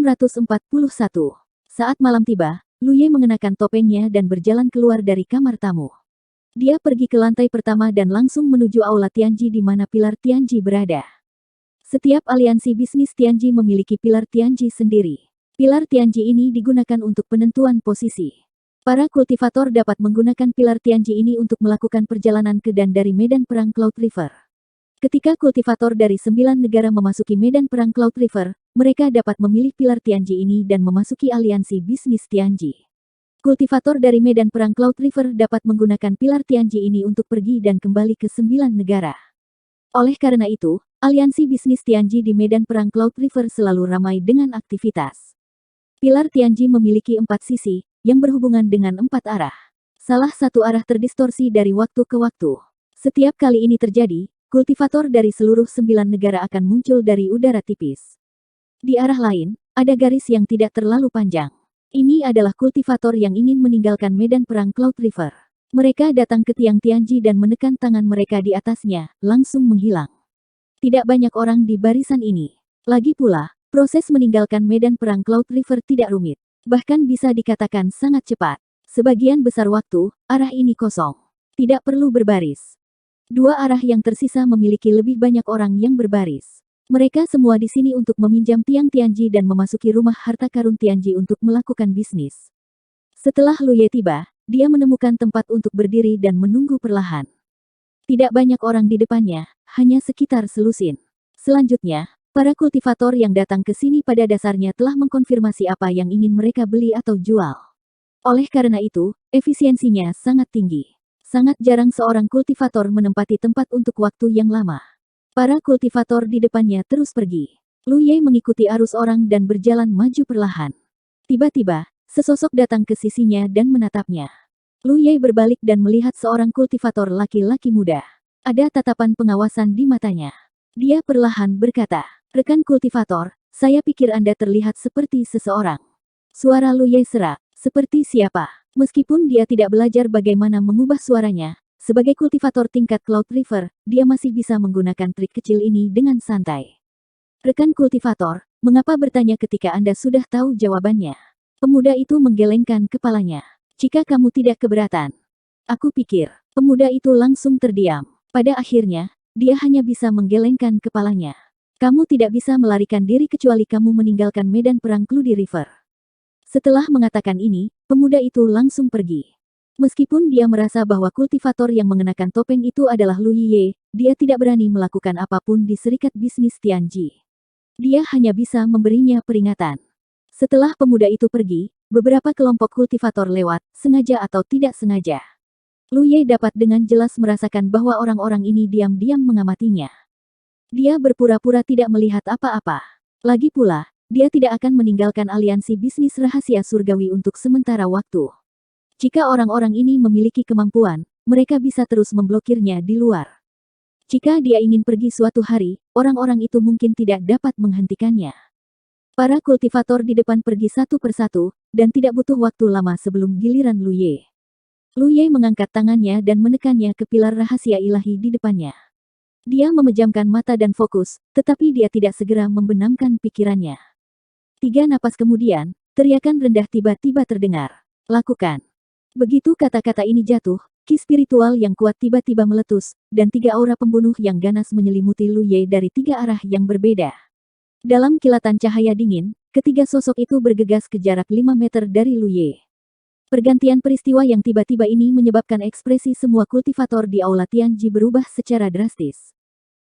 641. Saat malam tiba, Lu Ye mengenakan topengnya dan berjalan keluar dari kamar tamu. Dia pergi ke lantai pertama dan langsung menuju aula Tianji di mana pilar Tianji berada. Setiap aliansi bisnis Tianji memiliki pilar Tianji sendiri. Pilar Tianji ini digunakan untuk penentuan posisi. Para kultivator dapat menggunakan pilar Tianji ini untuk melakukan perjalanan ke dan dari medan perang Cloud River. Ketika kultivator dari 9 negara memasuki medan perang Cloud River, mereka dapat memilih pilar Tianji ini dan memasuki aliansi bisnis Tianji. Kultivator dari medan perang Cloud River dapat menggunakan pilar Tianji ini untuk pergi dan kembali ke 9 negara. Oleh karena itu, aliansi bisnis Tianji di medan perang Cloud River selalu ramai dengan aktivitas. Pilar Tianji memiliki 4 sisi, yang berhubungan dengan 4 arah. Salah satu arah terdistorsi dari waktu ke waktu. Setiap kali ini terjadi, kultivator dari seluruh 9 negara akan muncul dari udara tipis. Di arah lain, ada garis yang tidak terlalu panjang. Ini adalah kultivator yang ingin meninggalkan medan perang Cloud River. Mereka datang ke tiang Tianji dan menekan tangan mereka di atasnya, langsung menghilang. Tidak banyak orang di barisan ini. Lagi pula, proses meninggalkan medan perang Cloud River tidak rumit. Bahkan bisa dikatakan sangat cepat. Sebagian besar waktu, arah ini kosong. Tidak perlu berbaris. Dua arah yang tersisa memiliki lebih banyak orang yang berbaris. Mereka semua di sini untuk meminjam tiang Tianji dan memasuki rumah harta karun Tianji untuk melakukan bisnis. Setelah Lu Ye tiba, dia menemukan tempat untuk berdiri dan menunggu perlahan. Tidak banyak orang di depannya, hanya sekitar selusin. Selanjutnya, para kultivator yang datang ke sini pada dasarnya telah mengkonfirmasi apa yang ingin mereka beli atau jual. Oleh karena itu, efisiensinya sangat tinggi. Sangat jarang seorang kultivator menempati tempat untuk waktu yang lama. Para kultivator di depannya terus pergi. Lu Ye mengikuti arus orang dan berjalan maju perlahan. Tiba-tiba, sesosok datang ke sisinya dan menatapnya. Lu Ye berbalik dan melihat seorang kultivator laki-laki muda. Ada tatapan pengawasan di matanya. Dia perlahan berkata, "Rekan kultivator, saya pikir Anda terlihat seperti seseorang." Suara Lu Ye serak. Seperti siapa? Meskipun dia tidak belajar bagaimana mengubah suaranya, sebagai kultivator tingkat Cloud River, dia masih bisa menggunakan trik kecil ini dengan santai. "Rekan kultivator, mengapa bertanya ketika Anda sudah tahu jawabannya?" Pemuda itu menggelengkan kepalanya. "Jika kamu tidak keberatan." Aku pikir, pemuda itu langsung terdiam. Pada akhirnya, dia hanya bisa menggelengkan kepalanya. "Kamu tidak bisa melarikan diri kecuali kamu meninggalkan medan perang Cloud River." Setelah mengatakan ini, pemuda itu langsung pergi. Meskipun dia merasa bahwa kultivator yang mengenakan topeng itu adalah Lu Ye, dia tidak berani melakukan apapun di serikat bisnis Tianji. Dia hanya bisa memberinya peringatan. Setelah pemuda itu pergi, beberapa kelompok kultivator lewat, sengaja atau tidak sengaja. Lu Ye dapat dengan jelas merasakan bahwa orang-orang ini diam-diam mengamatinya. Dia berpura-pura tidak melihat apa-apa. Lagi pula, dia tidak akan meninggalkan aliansi bisnis rahasia surgawi untuk sementara waktu. Jika orang-orang ini memiliki kemampuan, mereka bisa terus memblokirnya di luar. Jika dia ingin pergi suatu hari, orang-orang itu mungkin tidak dapat menghentikannya. Para kultivator di depan pergi satu persatu, dan tidak butuh waktu lama sebelum giliran Lu Ye. Lu Ye mengangkat tangannya dan menekannya ke pilar rahasia ilahi di depannya. Dia memejamkan mata dan fokus, tetapi dia tidak segera membenamkan pikirannya. 3 napas kemudian, teriakan rendah tiba-tiba terdengar. "Lakukan." Begitu kata-kata ini jatuh, ki spiritual yang kuat tiba-tiba meletus, dan 3 aura pembunuh yang ganas menyelimuti Lu Ye dari 3 arah yang berbeda. Dalam kilatan cahaya dingin, ketiga sosok itu bergegas ke jarak 5 meter dari Lu Ye. Pergantian peristiwa yang tiba-tiba ini menyebabkan ekspresi semua kultivator di aula Tianji berubah secara drastis.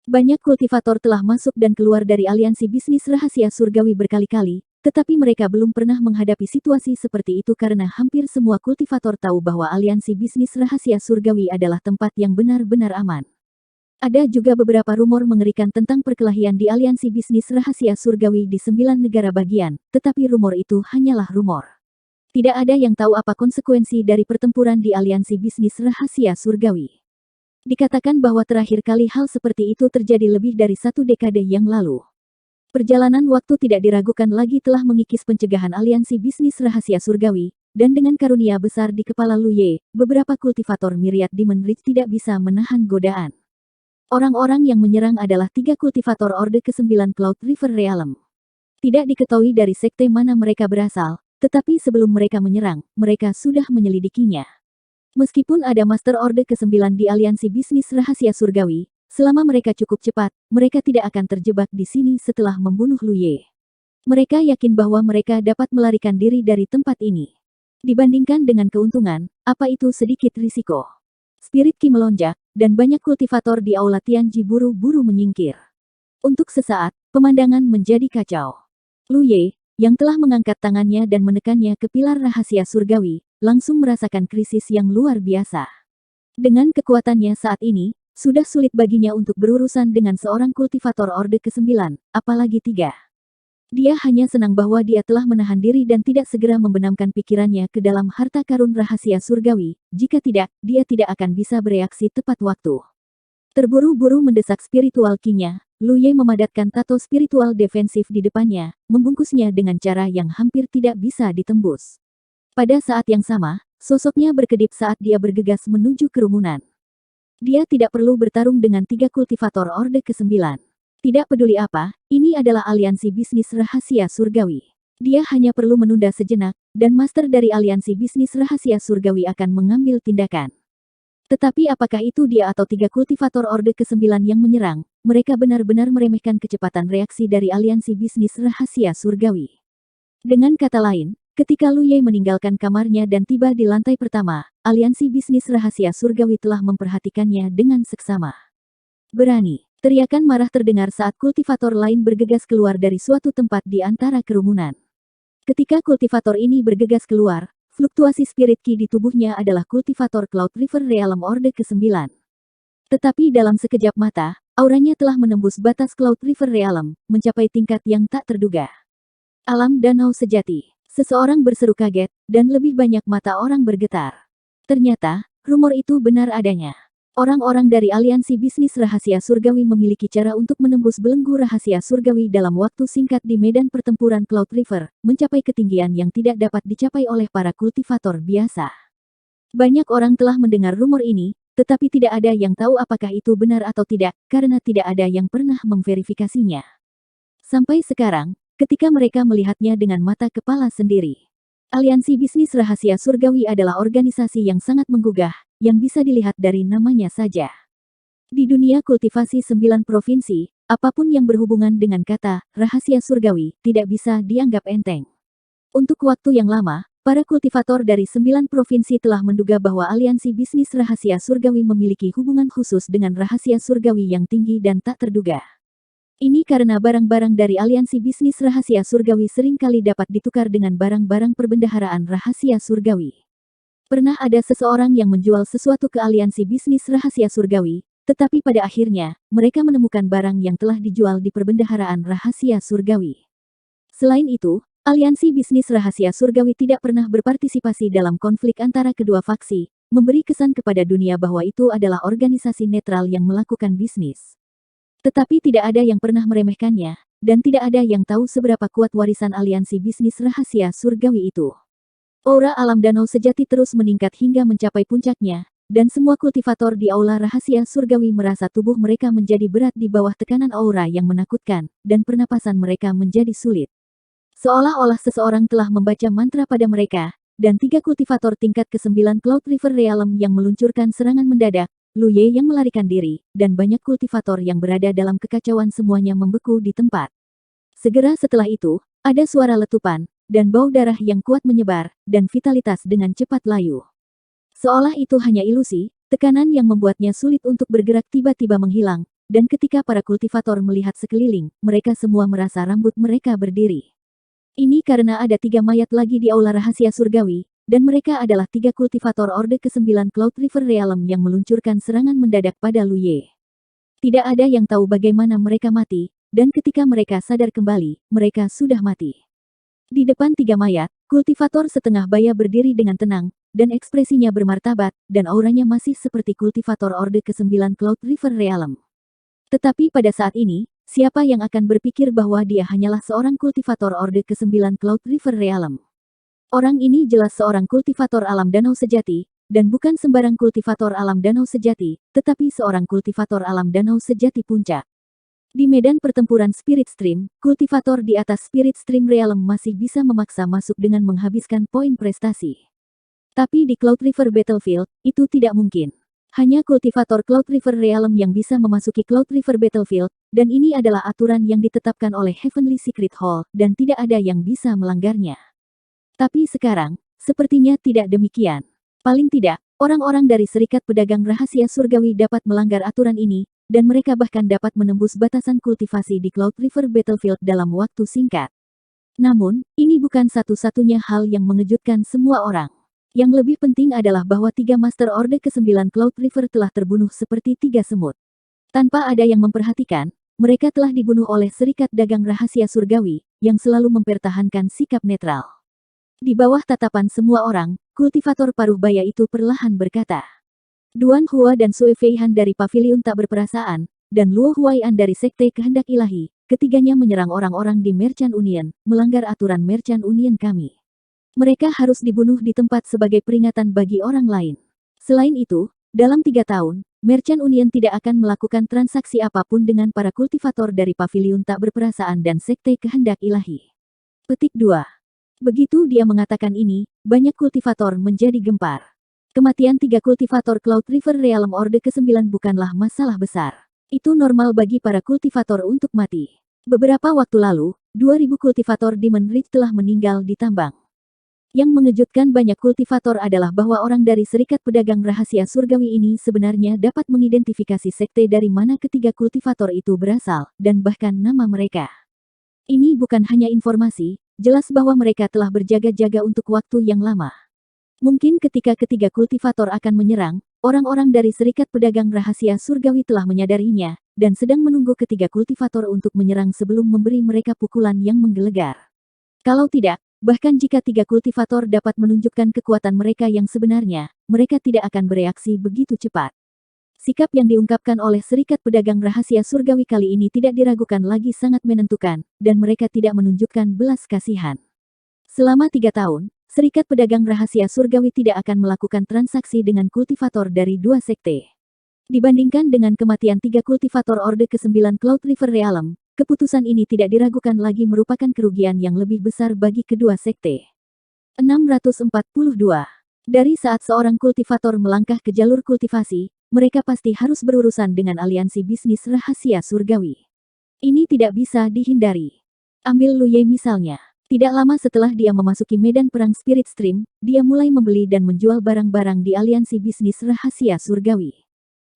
Banyak kultivator telah masuk dan keluar dari aliansi bisnis rahasia surgawi berkali-kali, tetapi mereka belum pernah menghadapi situasi seperti itu karena hampir semua kultivator tahu bahwa aliansi bisnis rahasia surgawi adalah tempat yang benar-benar aman. Ada juga beberapa rumor mengerikan tentang perkelahian di aliansi bisnis rahasia surgawi di 9 negara bagian, tetapi rumor itu hanyalah rumor. Tidak ada yang tahu apa konsekuensi dari pertempuran di aliansi bisnis rahasia surgawi. Dikatakan bahwa terakhir kali hal seperti itu terjadi lebih dari 1 dekade yang lalu. Perjalanan waktu tidak diragukan lagi telah mengikis pencegahan aliansi bisnis rahasia surgawi, dan dengan karunia besar di kepala Lu Ye, beberapa kultivator Myriad Demon Ridge tidak bisa menahan godaan. Orang-orang yang menyerang adalah 3 kultivator Orde ke-9 Cloud River Realm. Tidak diketahui dari sekte mana mereka berasal, tetapi sebelum mereka menyerang, mereka sudah menyelidikinya. Meskipun ada Master Orde ke-9 di aliansi bisnis rahasia surgawi, selama mereka cukup cepat, mereka tidak akan terjebak di sini setelah membunuh Lu Ye. Mereka yakin bahwa mereka dapat melarikan diri dari tempat ini. Dibandingkan dengan keuntungan, apa itu sedikit risiko. Spirit Qi melonjak, dan banyak kultivator di Aula Tianji buru-buru menyingkir. Untuk sesaat, pemandangan menjadi kacau. Lu Ye, yang telah mengangkat tangannya dan menekannya ke pilar rahasia surgawi, langsung merasakan krisis yang luar biasa. Dengan kekuatannya saat ini, sudah sulit baginya untuk berurusan dengan seorang kultivator Orde ke-9, apalagi 3. Dia hanya senang bahwa dia telah menahan diri dan tidak segera membenamkan pikirannya ke dalam harta karun rahasia surgawi, jika tidak, dia tidak akan bisa bereaksi tepat waktu. Terburu-buru mendesak spiritual Qi-nya, Lu Ye memadatkan tato spiritual defensif di depannya, membungkusnya dengan cara yang hampir tidak bisa ditembus. Pada saat yang sama, sosoknya berkedip saat dia bergegas menuju kerumunan. Dia tidak perlu bertarung dengan 3 kultivator Orde ke-9. Tidak peduli apa, ini adalah aliansi bisnis rahasia surgawi. Dia hanya perlu menunda sejenak, dan master dari aliansi bisnis rahasia surgawi akan mengambil tindakan. Tetapi apakah itu dia atau 3 kultivator Orde ke-9 yang menyerang, mereka benar-benar meremehkan kecepatan reaksi dari aliansi bisnis rahasia surgawi. Dengan kata lain, ketika Lu Ye meninggalkan kamarnya dan tiba di lantai pertama, aliansi bisnis rahasia surgawi telah memperhatikannya dengan seksama. Berani, teriakan marah terdengar saat kultivator lain bergegas keluar dari suatu tempat di antara kerumunan. Ketika kultivator ini bergegas keluar, fluktuasi spirit Qi di tubuhnya adalah kultivator Cloud River Realm Orde ke-9. Tetapi dalam sekejap mata, auranya telah menembus batas Cloud River Realm, mencapai tingkat yang tak terduga. Alam danau sejati. Seseorang berseru kaget, dan lebih banyak mata orang bergetar. Ternyata, rumor itu benar adanya. Orang-orang dari aliansi bisnis rahasia surgawi memiliki cara untuk menembus belenggu rahasia surgawi dalam waktu singkat di medan pertempuran Cloud River, mencapai ketinggian yang tidak dapat dicapai oleh para kultivator biasa. Banyak orang telah mendengar rumor ini, tetapi tidak ada yang tahu apakah itu benar atau tidak, karena tidak ada yang pernah memverifikasinya. Sampai sekarang, ketika mereka melihatnya dengan mata kepala sendiri. Aliansi bisnis rahasia surgawi adalah organisasi yang sangat menggugah, yang bisa dilihat dari namanya saja. Di dunia kultivasi 9 provinsi, apapun yang berhubungan dengan kata rahasia surgawi tidak bisa dianggap enteng. Untuk waktu yang lama, para kultivator dari 9 provinsi telah menduga bahwa aliansi bisnis rahasia surgawi memiliki hubungan khusus dengan rahasia surgawi yang tinggi dan tak terduga. Ini karena barang-barang dari aliansi bisnis rahasia surgawi sering kali dapat ditukar dengan barang-barang perbendaharaan rahasia surgawi. Pernah ada seseorang yang menjual sesuatu ke aliansi bisnis rahasia surgawi, tetapi pada akhirnya, mereka menemukan barang yang telah dijual di perbendaharaan rahasia surgawi. Selain itu, aliansi bisnis rahasia surgawi tidak pernah berpartisipasi dalam konflik antara kedua faksi, memberi kesan kepada dunia bahwa itu adalah organisasi netral yang melakukan bisnis. Tetapi tidak ada yang pernah meremehkannya, dan tidak ada yang tahu seberapa kuat warisan aliansi bisnis rahasia surgawi itu. Aura alam danau sejati terus meningkat hingga mencapai puncaknya, dan semua kultivator di aula rahasia surgawi merasa tubuh mereka menjadi berat di bawah tekanan aura yang menakutkan, dan pernapasan mereka menjadi sulit. Seolah-olah seseorang telah membaca mantra pada mereka, dan 3 kultivator tingkat ke-9 Cloud River Realm yang meluncurkan serangan mendadak, Lu Ye yang melarikan diri, dan banyak kultivator yang berada dalam kekacauan semuanya membeku di tempat. Segera setelah itu, ada suara letupan, dan bau darah yang kuat menyebar, dan vitalitas dengan cepat layu. Seolah itu hanya ilusi, tekanan yang membuatnya sulit untuk bergerak tiba-tiba menghilang, dan ketika para kultivator melihat sekeliling, mereka semua merasa rambut mereka berdiri. Ini karena ada 3 mayat lagi di aula rahasia surgawi, dan mereka adalah 3 kultivator Orde ke-9 Cloud River Realm yang meluncurkan serangan mendadak pada Lu Ye. Tidak ada yang tahu bagaimana mereka mati, dan ketika mereka sadar kembali, mereka sudah mati. Di depan 3 mayat, kultivator setengah baya berdiri dengan tenang, dan ekspresinya bermartabat, dan auranya masih seperti kultivator Orde ke-9 Cloud River Realm. Tetapi pada saat ini, siapa yang akan berpikir bahwa dia hanyalah seorang kultivator Orde ke-9 Cloud River Realm? Orang ini jelas seorang kultivator alam danau sejati, dan bukan sembarang kultivator alam danau sejati, tetapi seorang kultivator alam danau sejati puncak. Di medan pertempuran Spirit Stream, kultivator di atas Spirit Stream Realm masih bisa memaksa masuk dengan menghabiskan poin prestasi. Tapi di Cloud River Battlefield, itu tidak mungkin. Hanya kultivator Cloud River Realm yang bisa memasuki Cloud River Battlefield, dan ini adalah aturan yang ditetapkan oleh Heavenly Secret Hall, dan tidak ada yang bisa melanggarnya. Tapi sekarang, sepertinya tidak demikian. Paling tidak, orang-orang dari Serikat Pedagang Rahasia Surgawi dapat melanggar aturan ini, dan mereka bahkan dapat menembus batasan kultivasi di Cloud River Battlefield dalam waktu singkat. Namun, ini bukan satu-satunya hal yang mengejutkan semua orang. Yang lebih penting adalah bahwa 3 Master Orde ke-9 Cloud River telah terbunuh seperti 3 semut. Tanpa ada yang memperhatikan, mereka telah dibunuh oleh Serikat Dagang Rahasia Surgawi, yang selalu mempertahankan sikap netral. Di bawah tatapan semua orang, kultivator paruh baya itu perlahan berkata. Duan Hua dan Sue Feihan dari Paviliun Tak Berperasaan, dan Luo Huai'an dari Sekte Kehendak Ilahi, ketiganya menyerang orang-orang di Merchant Union, melanggar aturan Merchant Union kami. Mereka harus dibunuh di tempat sebagai peringatan bagi orang lain. Selain itu, dalam 3 tahun, Merchant Union tidak akan melakukan transaksi apapun dengan para kultivator dari Paviliun Tak Berperasaan dan Sekte Kehendak Ilahi. Petik 2. Begitu dia mengatakan ini, banyak kultivator menjadi gempar. Kematian 3 kultivator Cloud River Realm Orde ke-9 bukanlah masalah besar. Itu normal bagi para kultivator untuk mati. Beberapa waktu lalu, 2000 kultivator Demon Ridge telah meninggal di tambang. Yang mengejutkan banyak kultivator adalah bahwa orang dari Serikat Pedagang Rahasia Surgawi ini sebenarnya dapat mengidentifikasi sekte dari mana ketiga kultivator itu berasal, dan bahkan nama mereka. Ini bukan hanya informasi, jelas bahwa mereka telah berjaga-jaga untuk waktu yang lama. Mungkin ketika ketiga kultivator akan menyerang, orang-orang dari Serikat Pedagang Rahasia Surgawi telah menyadarinya, dan sedang menunggu ketiga kultivator untuk menyerang sebelum memberi mereka pukulan yang menggelegar. Kalau tidak, bahkan jika 3 kultivator dapat menunjukkan kekuatan mereka yang sebenarnya, mereka tidak akan bereaksi begitu cepat. Sikap yang diungkapkan oleh Serikat Pedagang Rahasia Surgawi kali ini tidak diragukan lagi sangat menentukan, dan mereka tidak menunjukkan belas kasihan. Selama 3 tahun, Serikat Pedagang Rahasia Surgawi tidak akan melakukan transaksi dengan kultivator dari 2 sekte. Dibandingkan dengan kematian 3 kultivator Orde ke-9 Cloud River Realm, keputusan ini tidak diragukan lagi merupakan kerugian yang lebih besar bagi kedua sekte. 642. Dari saat seorang kultivator melangkah ke jalur kultivasi, mereka pasti harus berurusan dengan aliansi bisnis rahasia surgawi. Ini tidak bisa dihindari. Ambil Lu Ye misalnya. Tidak lama setelah dia memasuki medan perang Spirit Stream, dia mulai membeli dan menjual barang-barang di aliansi bisnis rahasia surgawi.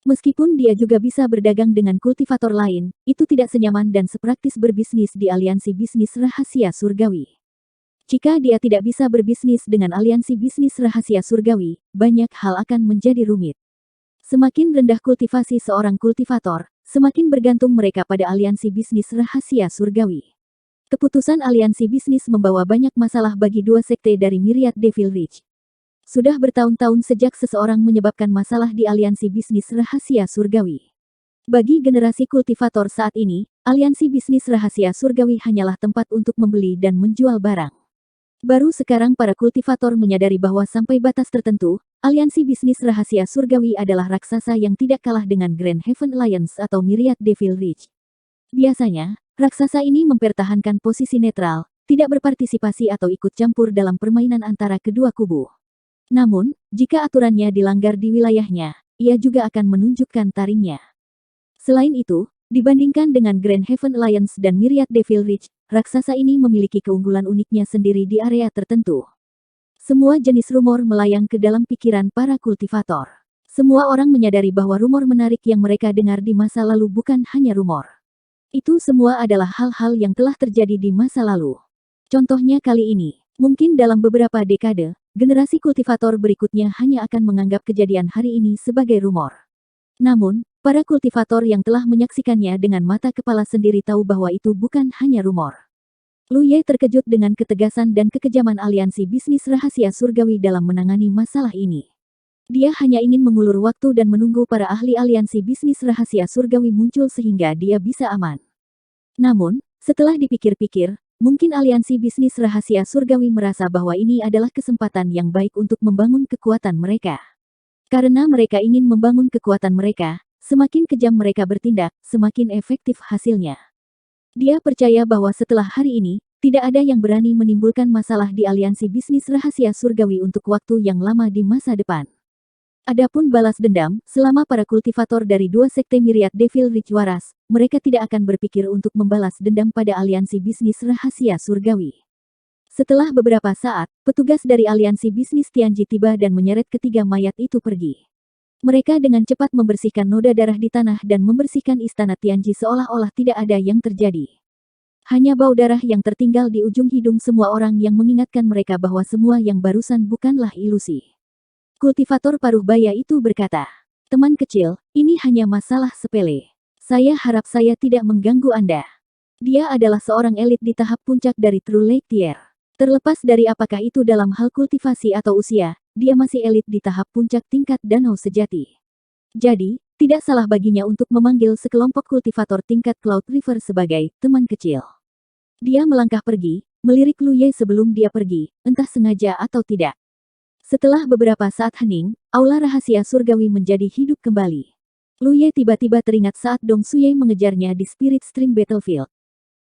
Meskipun dia juga bisa berdagang dengan kultivator lain, itu tidak senyaman dan sepraktis berbisnis di aliansi bisnis rahasia surgawi. Jika dia tidak bisa berbisnis dengan aliansi bisnis rahasia surgawi, banyak hal akan menjadi rumit. Semakin rendah kultivasi seorang kultivator, semakin bergantung mereka pada aliansi bisnis rahasia surgawi. Keputusan aliansi bisnis membawa banyak masalah bagi 2 sekte dari Myriad Devil Ridge. Sudah bertahun-tahun sejak seseorang menyebabkan masalah di aliansi bisnis rahasia surgawi. Bagi generasi kultivator saat ini, aliansi bisnis rahasia surgawi hanyalah tempat untuk membeli dan menjual barang. Baru sekarang para kultivator menyadari bahwa sampai batas tertentu, aliansi bisnis rahasia surgawi adalah raksasa yang tidak kalah dengan Grand Heaven Alliance atau Myriad Devil Ridge. Biasanya, raksasa ini mempertahankan posisi netral, tidak berpartisipasi atau ikut campur dalam permainan antara kedua kubu. Namun, jika aturannya dilanggar di wilayahnya, ia juga akan menunjukkan taringnya. Selain itu, dibandingkan dengan Grand Heaven Alliance dan Myriad Devil Ridge, raksasa ini memiliki keunggulan uniknya sendiri di area tertentu. Semua jenis rumor melayang ke dalam pikiran para kultivator. Semua orang menyadari bahwa rumor menarik yang mereka dengar di masa lalu bukan hanya rumor. Itu semua adalah hal-hal yang telah terjadi di masa lalu. Contohnya kali ini, mungkin dalam beberapa dekade, generasi kultivator berikutnya hanya akan menganggap kejadian hari ini sebagai rumor. Namun, para kultivator yang telah menyaksikannya dengan mata kepala sendiri tahu bahwa itu bukan hanya rumor. Lu Ye terkejut dengan ketegasan dan kekejaman aliansi bisnis rahasia surgawi dalam menangani masalah ini. Dia hanya ingin mengulur waktu dan menunggu para ahli aliansi bisnis rahasia surgawi muncul sehingga dia bisa aman. Namun, setelah dipikir-pikir, mungkin aliansi bisnis rahasia surgawi merasa bahwa ini adalah kesempatan yang baik untuk membangun kekuatan mereka. Karena mereka ingin membangun kekuatan mereka, semakin kejam mereka bertindak, semakin efektif hasilnya. Dia percaya bahwa setelah hari ini, tidak ada yang berani menimbulkan masalah di aliansi bisnis rahasia surgawi untuk waktu yang lama di masa depan. Adapun balas dendam, selama para kultivator dari dua sekte Myriad Devil Ridge waras, mereka tidak akan berpikir untuk membalas dendam pada aliansi bisnis rahasia surgawi. Setelah beberapa saat, petugas dari aliansi bisnis Tianji tiba dan menyeret ketiga mayat itu pergi. Mereka dengan cepat membersihkan noda darah di tanah dan membersihkan istana Tianji seolah-olah tidak ada yang terjadi. Hanya bau darah yang tertinggal di ujung hidung semua orang yang mengingatkan mereka bahwa semua yang barusan bukanlah ilusi. Kultivator paruh baya itu berkata, "Teman kecil, ini hanya masalah sepele. Saya harap saya tidak mengganggu Anda." Dia adalah seorang elit di tahap puncak dari True Lake Tier. Terlepas dari apakah itu dalam hal kultivasi atau usia, dia masih elit di tahap puncak tingkat danau sejati. Jadi, tidak salah baginya untuk memanggil sekelompok kultivator tingkat Cloud River sebagai teman kecil. Dia melangkah pergi, melirik Lu Ye sebelum dia pergi, entah sengaja atau tidak. Setelah beberapa saat hening, aula rahasia surgawi menjadi hidup kembali. Lu Ye tiba-tiba teringat saat Dong Suye mengejarnya di Spirit Stream Battlefield.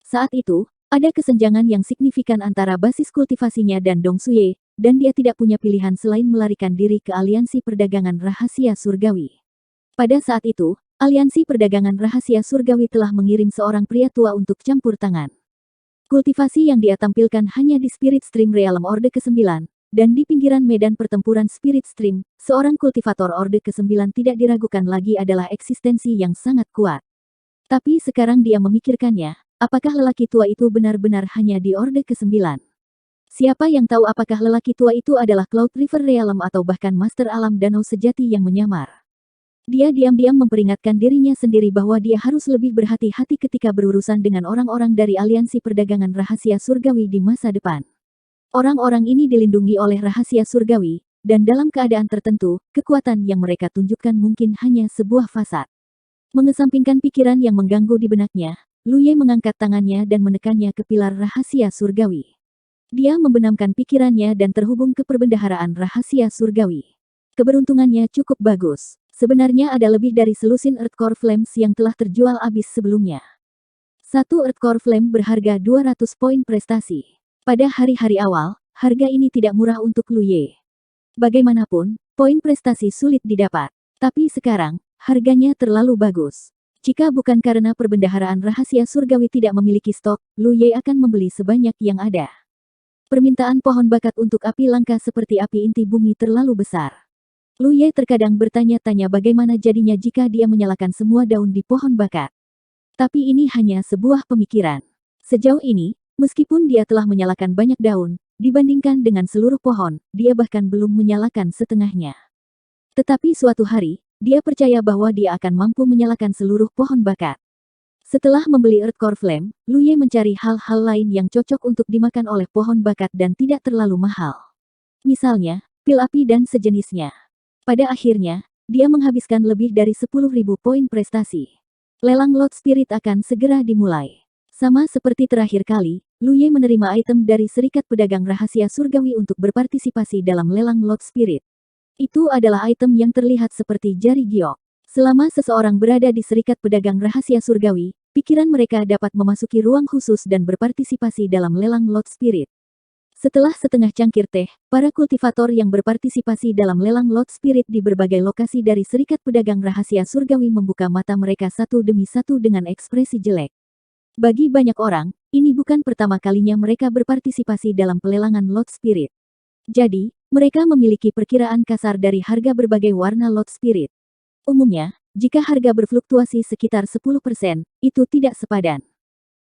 Saat itu, ada kesenjangan yang signifikan antara basis kultivasinya dan Dong Suye, dan dia tidak punya pilihan selain melarikan diri ke aliansi perdagangan rahasia surgawi. Pada saat itu, aliansi perdagangan rahasia surgawi telah mengirim seorang pria tua untuk campur tangan. Kultivasi yang dia tampilkan hanya di Spirit Stream Realm Orde ke-9, dan di pinggiran medan pertempuran Spirit Stream, seorang kultivator Orde ke-9 tidak diragukan lagi adalah eksistensi yang sangat kuat. Tapi sekarang dia memikirkannya, apakah lelaki tua itu benar-benar hanya di Orde ke-9? Siapa yang tahu apakah lelaki tua itu adalah Cloud River Realm atau bahkan Master Alam Danau Sejati yang menyamar? Dia diam-diam memperingatkan dirinya sendiri bahwa dia harus lebih berhati-hati ketika berurusan dengan orang-orang dari aliansi perdagangan rahasia surgawi di masa depan. Orang-orang ini dilindungi oleh rahasia surgawi, dan dalam keadaan tertentu, kekuatan yang mereka tunjukkan mungkin hanya sebuah fasad. Mengesampingkan pikiran yang mengganggu di benaknya, Lu Ye mengangkat tangannya dan menekannya ke pilar rahasia surgawi. Dia membenamkan pikirannya dan terhubung ke perbendaharaan rahasia surgawi. Keberuntungannya cukup bagus. Sebenarnya ada lebih dari selusin Earthcore Flames yang telah terjual habis sebelumnya. Satu Earthcore Flame berharga 200 poin prestasi. Pada hari-hari awal, harga ini tidak murah untuk Lu Ye. Bagaimanapun, poin prestasi sulit didapat. Tapi sekarang, harganya terlalu bagus. Jika bukan karena perbendaharaan rahasia surgawi tidak memiliki stok, Lu Ye akan membeli sebanyak yang ada. Permintaan pohon bakat untuk api langka seperti api inti bumi terlalu besar. Lu Ye terkadang bertanya-tanya bagaimana jadinya jika dia menyalakan semua daun di pohon bakat. Tapi ini hanya sebuah pemikiran. Sejauh ini, meskipun dia telah menyalakan banyak daun, dibandingkan dengan seluruh pohon, dia bahkan belum menyalakan setengahnya. Tetapi suatu hari, dia percaya bahwa dia akan mampu menyalakan seluruh pohon bakat. Setelah membeli Earthcore Flame, Lu Ye mencari hal-hal lain yang cocok untuk dimakan oleh pohon bakat dan tidak terlalu mahal. Misalnya, pil api dan sejenisnya. Pada akhirnya, dia menghabiskan lebih dari 10.000 poin prestasi. Lelang Lot Spirit akan segera dimulai. Sama seperti terakhir kali, Lu Ye menerima item dari Serikat Pedagang Rahasia Surgawi untuk berpartisipasi dalam lelang Lot Spirit. Itu adalah item yang terlihat seperti jari giok. Selama seseorang berada di Serikat Pedagang Rahasia Surgawi, pikiran mereka dapat memasuki ruang khusus dan berpartisipasi dalam lelang Lot Spirit. Setelah setengah cangkir teh, para kultivator yang berpartisipasi dalam lelang Lot Spirit di berbagai lokasi dari Serikat Pedagang Rahasia Surgawi membuka mata mereka satu demi satu dengan ekspresi jelek. Bagi banyak orang, ini bukan pertama kalinya mereka berpartisipasi dalam pelelangan Lot Spirit. Jadi, mereka memiliki perkiraan kasar dari harga berbagai warna Lot Spirit. Umumnya, jika harga berfluktuasi sekitar 10%, itu tidak sepadan.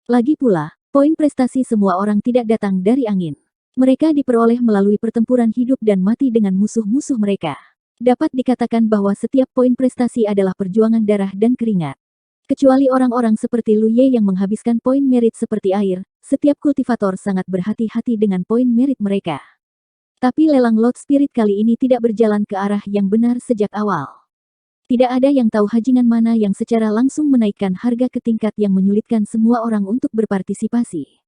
Lagi pula, poin prestasi semua orang tidak datang dari angin. Mereka diperoleh melalui pertempuran hidup dan mati dengan musuh-musuh mereka. Dapat dikatakan bahwa setiap poin prestasi adalah perjuangan darah dan keringat. Kecuali orang-orang seperti Lu Ye yang menghabiskan poin merit seperti air, setiap kultivator sangat berhati-hati dengan poin merit mereka. Tapi lelang Lot Spirit kali ini tidak berjalan ke arah yang benar sejak awal. Tidak ada yang tahu hajingan mana yang secara langsung menaikkan harga ke tingkat yang menyulitkan semua orang untuk berpartisipasi.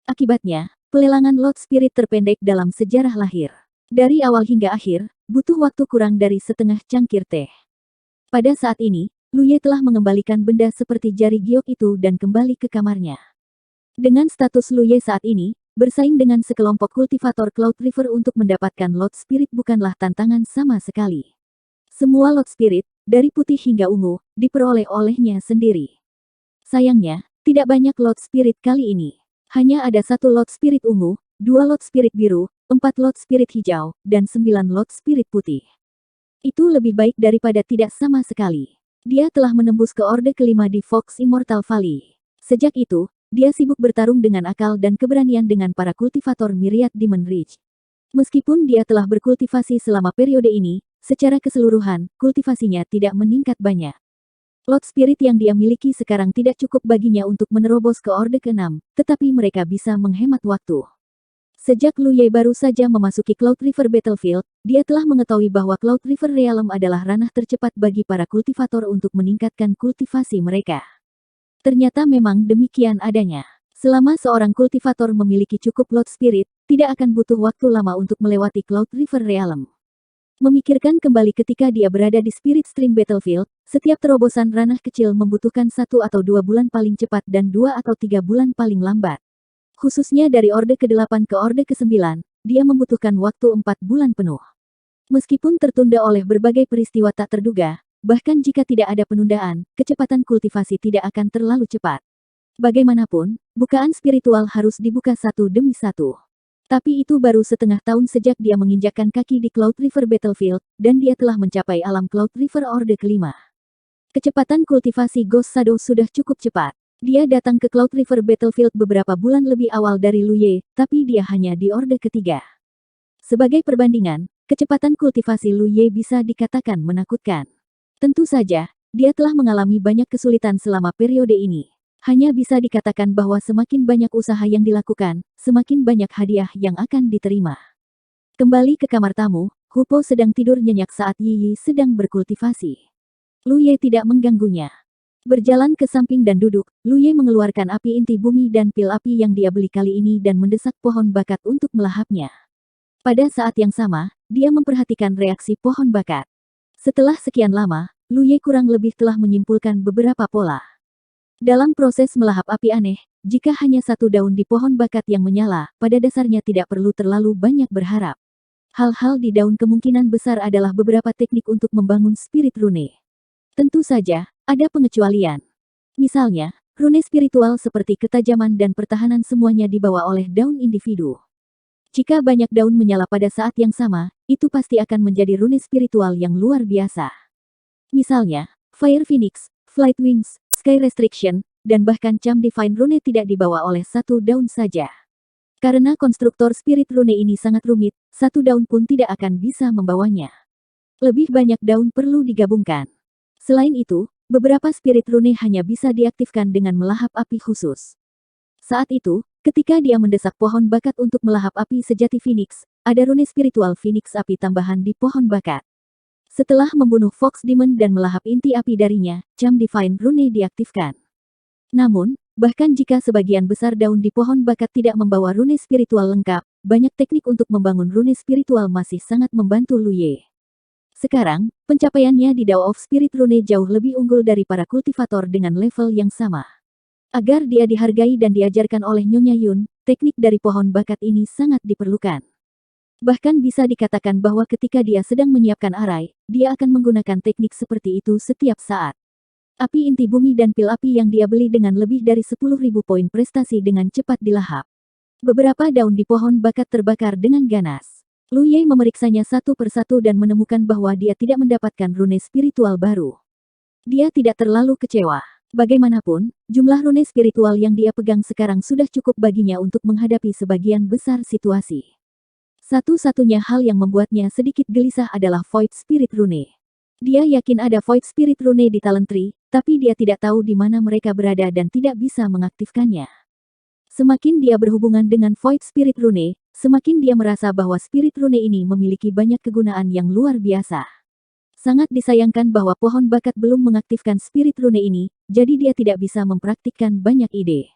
Akibatnya, pelelangan Lot Spirit terpendek dalam sejarah lahir. Dari awal hingga akhir, butuh waktu kurang dari setengah cangkir teh. Pada saat ini, Luye telah mengembalikan benda seperti jari giok itu dan kembali ke kamarnya. Dengan status Luye saat ini, bersaing dengan sekelompok kultivator Cloud River untuk mendapatkan Lot Spirit bukanlah tantangan sama sekali. Semua Lot Spirit, dari putih hingga ungu, diperoleh olehnya sendiri. Sayangnya, tidak banyak Lot Spirit kali ini. Hanya ada 1 Lot Spirit ungu, 2 Lot Spirit biru, 4 Lot Spirit hijau, dan 9 Lot Spirit putih. Itu lebih baik daripada tidak sama sekali. Dia telah menembus ke orde kelima di Fox Immortal Valley. Sejak itu, dia sibuk bertarung dengan akal dan keberanian dengan para kultivator Myriad Demon Ridge. Meskipun dia telah berkultivasi selama periode ini, secara keseluruhan, kultivasinya tidak meningkat banyak. Lot Spirit yang dia miliki sekarang tidak cukup baginya untuk menerobos ke orde ke-6, tetapi mereka bisa menghemat waktu. Sejak Luye baru saja memasuki Cloud River Battlefield, dia telah mengetahui bahwa Cloud River Realm adalah ranah tercepat bagi para kultivator untuk meningkatkan kultivasi mereka. Ternyata memang demikian adanya. Selama seorang kultivator memiliki cukup Lot Spirit, tidak akan butuh waktu lama untuk melewati Cloud River Realm. Memikirkan kembali ketika dia berada di Spirit Stream Battlefield, setiap terobosan ranah kecil membutuhkan 1 atau 2 bulan paling cepat dan 2 atau 3 bulan paling lambat. Khususnya dari orde ke-8 ke orde ke-9, dia membutuhkan waktu 4 bulan penuh. Meskipun tertunda oleh berbagai peristiwa tak terduga, bahkan jika tidak ada penundaan, kecepatan kultivasi tidak akan terlalu cepat. Bagaimanapun, bukaan spiritual harus dibuka satu demi satu. Tapi itu baru setengah tahun sejak dia menginjakkan kaki di Cloud River Battlefield, dan dia telah mencapai alam Cloud River orde kelima. Kecepatan kultivasi Ghost Shadow sudah cukup cepat. Dia datang ke Cloud River Battlefield beberapa bulan lebih awal dari Luye, tapi dia hanya di orde ketiga. Sebagai perbandingan, kecepatan kultivasi Luye bisa dikatakan menakutkan. Tentu saja, dia telah mengalami banyak kesulitan selama periode ini. Hanya bisa dikatakan bahwa semakin banyak usaha yang dilakukan, semakin banyak hadiah yang akan diterima. Kembali ke kamar tamu, Hupo sedang tidur nyenyak saat Yi sedang berkultivasi. Luye tidak mengganggunya. Berjalan ke samping dan duduk, Luye mengeluarkan api inti bumi dan pil api yang dia beli kali ini dan mendesak pohon bakat untuk melahapnya. Pada saat yang sama, dia memperhatikan reaksi pohon bakat. Setelah sekian lama, Luye kurang lebih telah menyimpulkan beberapa pola. Dalam proses melahap api aneh, jika hanya 1 daun di pohon bakat yang menyala, pada dasarnya tidak perlu terlalu banyak berharap. Hal-hal di daun kemungkinan besar adalah beberapa teknik untuk membangun spirit rune. Tentu saja, ada pengecualian. Misalnya, rune spiritual seperti ketajaman dan pertahanan semuanya dibawa oleh daun individu. Jika banyak daun menyala pada saat yang sama, itu pasti akan menjadi rune spiritual yang luar biasa. Misalnya, Fire Phoenix, Flight Wings, Sky Restriction, dan bahkan Charm Divine Rune tidak dibawa oleh 1 daun saja. Karena konstruktor spirit rune ini sangat rumit, 1 daun pun tidak akan bisa membawanya. Lebih banyak daun perlu digabungkan. Selain itu, beberapa spirit rune hanya bisa diaktifkan dengan melahap api khusus. Saat itu, ketika dia mendesak pohon bakat untuk melahap api sejati Phoenix, ada rune spiritual Phoenix api tambahan di pohon bakat. Setelah membunuh Fox Demon dan melahap inti api darinya, Charm Divine Rune diaktifkan. Namun, bahkan jika sebagian besar daun di pohon bakat tidak membawa rune spiritual lengkap, banyak teknik untuk membangun rune spiritual masih sangat membantu Luye. Sekarang, pencapaiannya di Dao of Spirit Rune jauh lebih unggul dari para kultivator dengan level yang sama. Agar dia dihargai dan diajarkan oleh Nyonya Yun, teknik dari pohon bakat ini sangat diperlukan. Bahkan bisa dikatakan bahwa ketika dia sedang menyiapkan arai, dia akan menggunakan teknik seperti itu setiap saat. Api inti bumi dan pil api yang dia beli dengan lebih dari 10.000 poin prestasi dengan cepat dilahap. Beberapa daun di pohon bakat terbakar dengan ganas. Luye memeriksanya satu persatu dan menemukan bahwa dia tidak mendapatkan rune spiritual baru. Dia tidak terlalu kecewa. Bagaimanapun, jumlah rune spiritual yang dia pegang sekarang sudah cukup baginya untuk menghadapi sebagian besar situasi. Satu-satunya hal yang membuatnya sedikit gelisah adalah Void Spirit Rune. Dia yakin ada Void Spirit Rune di Talent Tree, tapi dia tidak tahu di mana mereka berada dan tidak bisa mengaktifkannya. Semakin dia berhubungan dengan Void Spirit Rune, semakin dia merasa bahwa Spirit Rune ini memiliki banyak kegunaan yang luar biasa. Sangat disayangkan bahwa pohon bakat belum mengaktifkan Spirit Rune ini, jadi dia tidak bisa mempraktikkan banyak ide.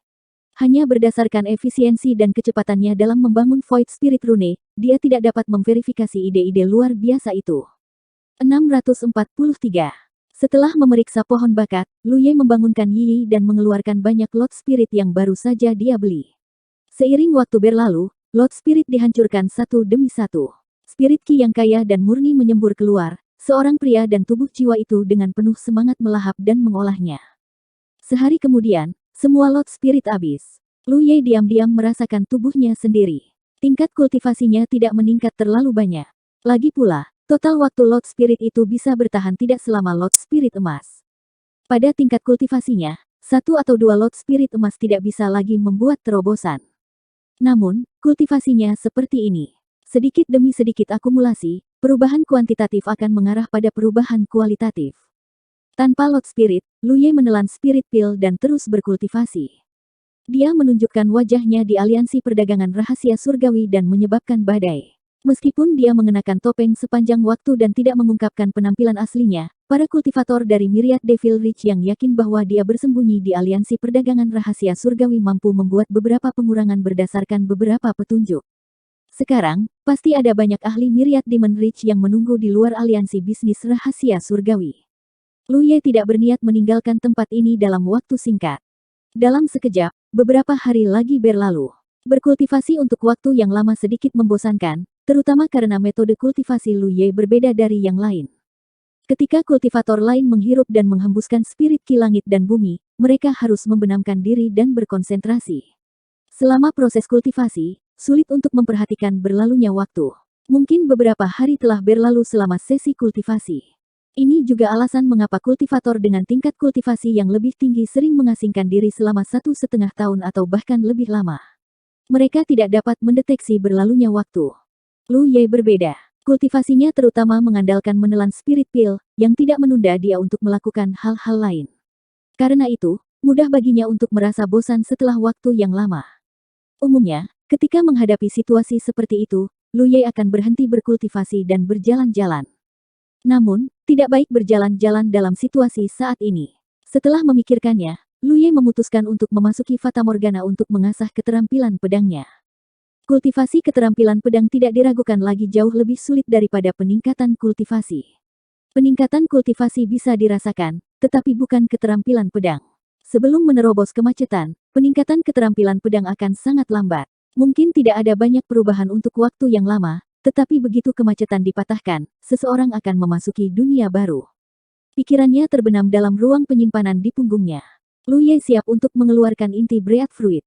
Hanya berdasarkan efisiensi dan kecepatannya dalam membangun Void Spirit Rune, dia tidak dapat memverifikasi ide-ide luar biasa itu. 643. Setelah memeriksa pohon bakat, Luye membangunkan Yi dan mengeluarkan banyak Lot Spirit yang baru saja dia beli. Seiring waktu berlalu, Lot Spirit dihancurkan satu demi satu. Spirit Ki yang kaya dan murni menyembur keluar, seorang pria dan tubuh jiwa itu dengan penuh semangat melahap dan mengolahnya. Sehari kemudian, semua Lot Spirit habis. Luye diam-diam merasakan tubuhnya sendiri. Tingkat kultivasinya tidak meningkat terlalu banyak. Lagi pula, total waktu Lot Spirit itu bisa bertahan tidak selama Lot Spirit emas. Pada tingkat kultivasinya, satu atau dua Lot Spirit emas tidak bisa lagi membuat terobosan. Namun, kultivasinya seperti ini. Sedikit demi sedikit akumulasi, perubahan kuantitatif akan mengarah pada perubahan kualitatif. Tanpa Lot Spirit, Luye menelan Spirit Pill dan terus berkultivasi. Dia menunjukkan wajahnya di aliansi perdagangan rahasia surgawi dan menyebabkan badai. Meskipun dia mengenakan topeng sepanjang waktu dan tidak mengungkapkan penampilan aslinya, para kultivator dari Myriad Devil Reach yang yakin bahwa dia bersembunyi di aliansi perdagangan rahasia surgawi mampu membuat beberapa pengurangan berdasarkan beberapa petunjuk. Sekarang, pasti ada banyak ahli Myriad Demon Reach yang menunggu di luar aliansi bisnis rahasia surgawi. Luye tidak berniat meninggalkan tempat ini dalam waktu singkat. Dalam sekejap, beberapa hari lagi berlalu. Berkultivasi untuk waktu yang lama sedikit membosankan, terutama karena metode kultivasi Luye berbeda dari yang lain. Ketika kultivator lain menghirup dan menghembuskan spirit ki langit dan bumi, mereka harus membenamkan diri dan berkonsentrasi. Selama proses kultivasi, sulit untuk memperhatikan berlalunya waktu. Mungkin beberapa hari telah berlalu selama sesi kultivasi. Ini juga alasan mengapa kultivator dengan tingkat kultivasi yang lebih tinggi sering mengasingkan diri selama 1,5 tahun atau bahkan lebih lama. Mereka tidak dapat mendeteksi berlalunya waktu. Luye berbeda. Kultivasinya terutama mengandalkan menelan spirit pill, yang tidak menunda dia untuk melakukan hal-hal lain. Karena itu, mudah baginya untuk merasa bosan setelah waktu yang lama. Umumnya, ketika menghadapi situasi seperti itu, Luye akan berhenti berkultivasi dan berjalan-jalan. Namun, tidak baik berjalan-jalan dalam situasi saat ini. Setelah memikirkannya, Luye memutuskan untuk memasuki Fata Morgana untuk mengasah keterampilan pedangnya. Kultivasi keterampilan pedang tidak diragukan lagi jauh lebih sulit daripada peningkatan kultivasi. Peningkatan kultivasi bisa dirasakan, tetapi bukan keterampilan pedang. Sebelum menerobos kemacetan, peningkatan keterampilan pedang akan sangat lambat. Mungkin tidak ada banyak perubahan untuk waktu yang lama, tetapi begitu kemacetan dipatahkan, seseorang akan memasuki dunia baru. Pikirannya terbenam dalam ruang penyimpanan di punggungnya. Luye siap untuk mengeluarkan inti Breath Fruit.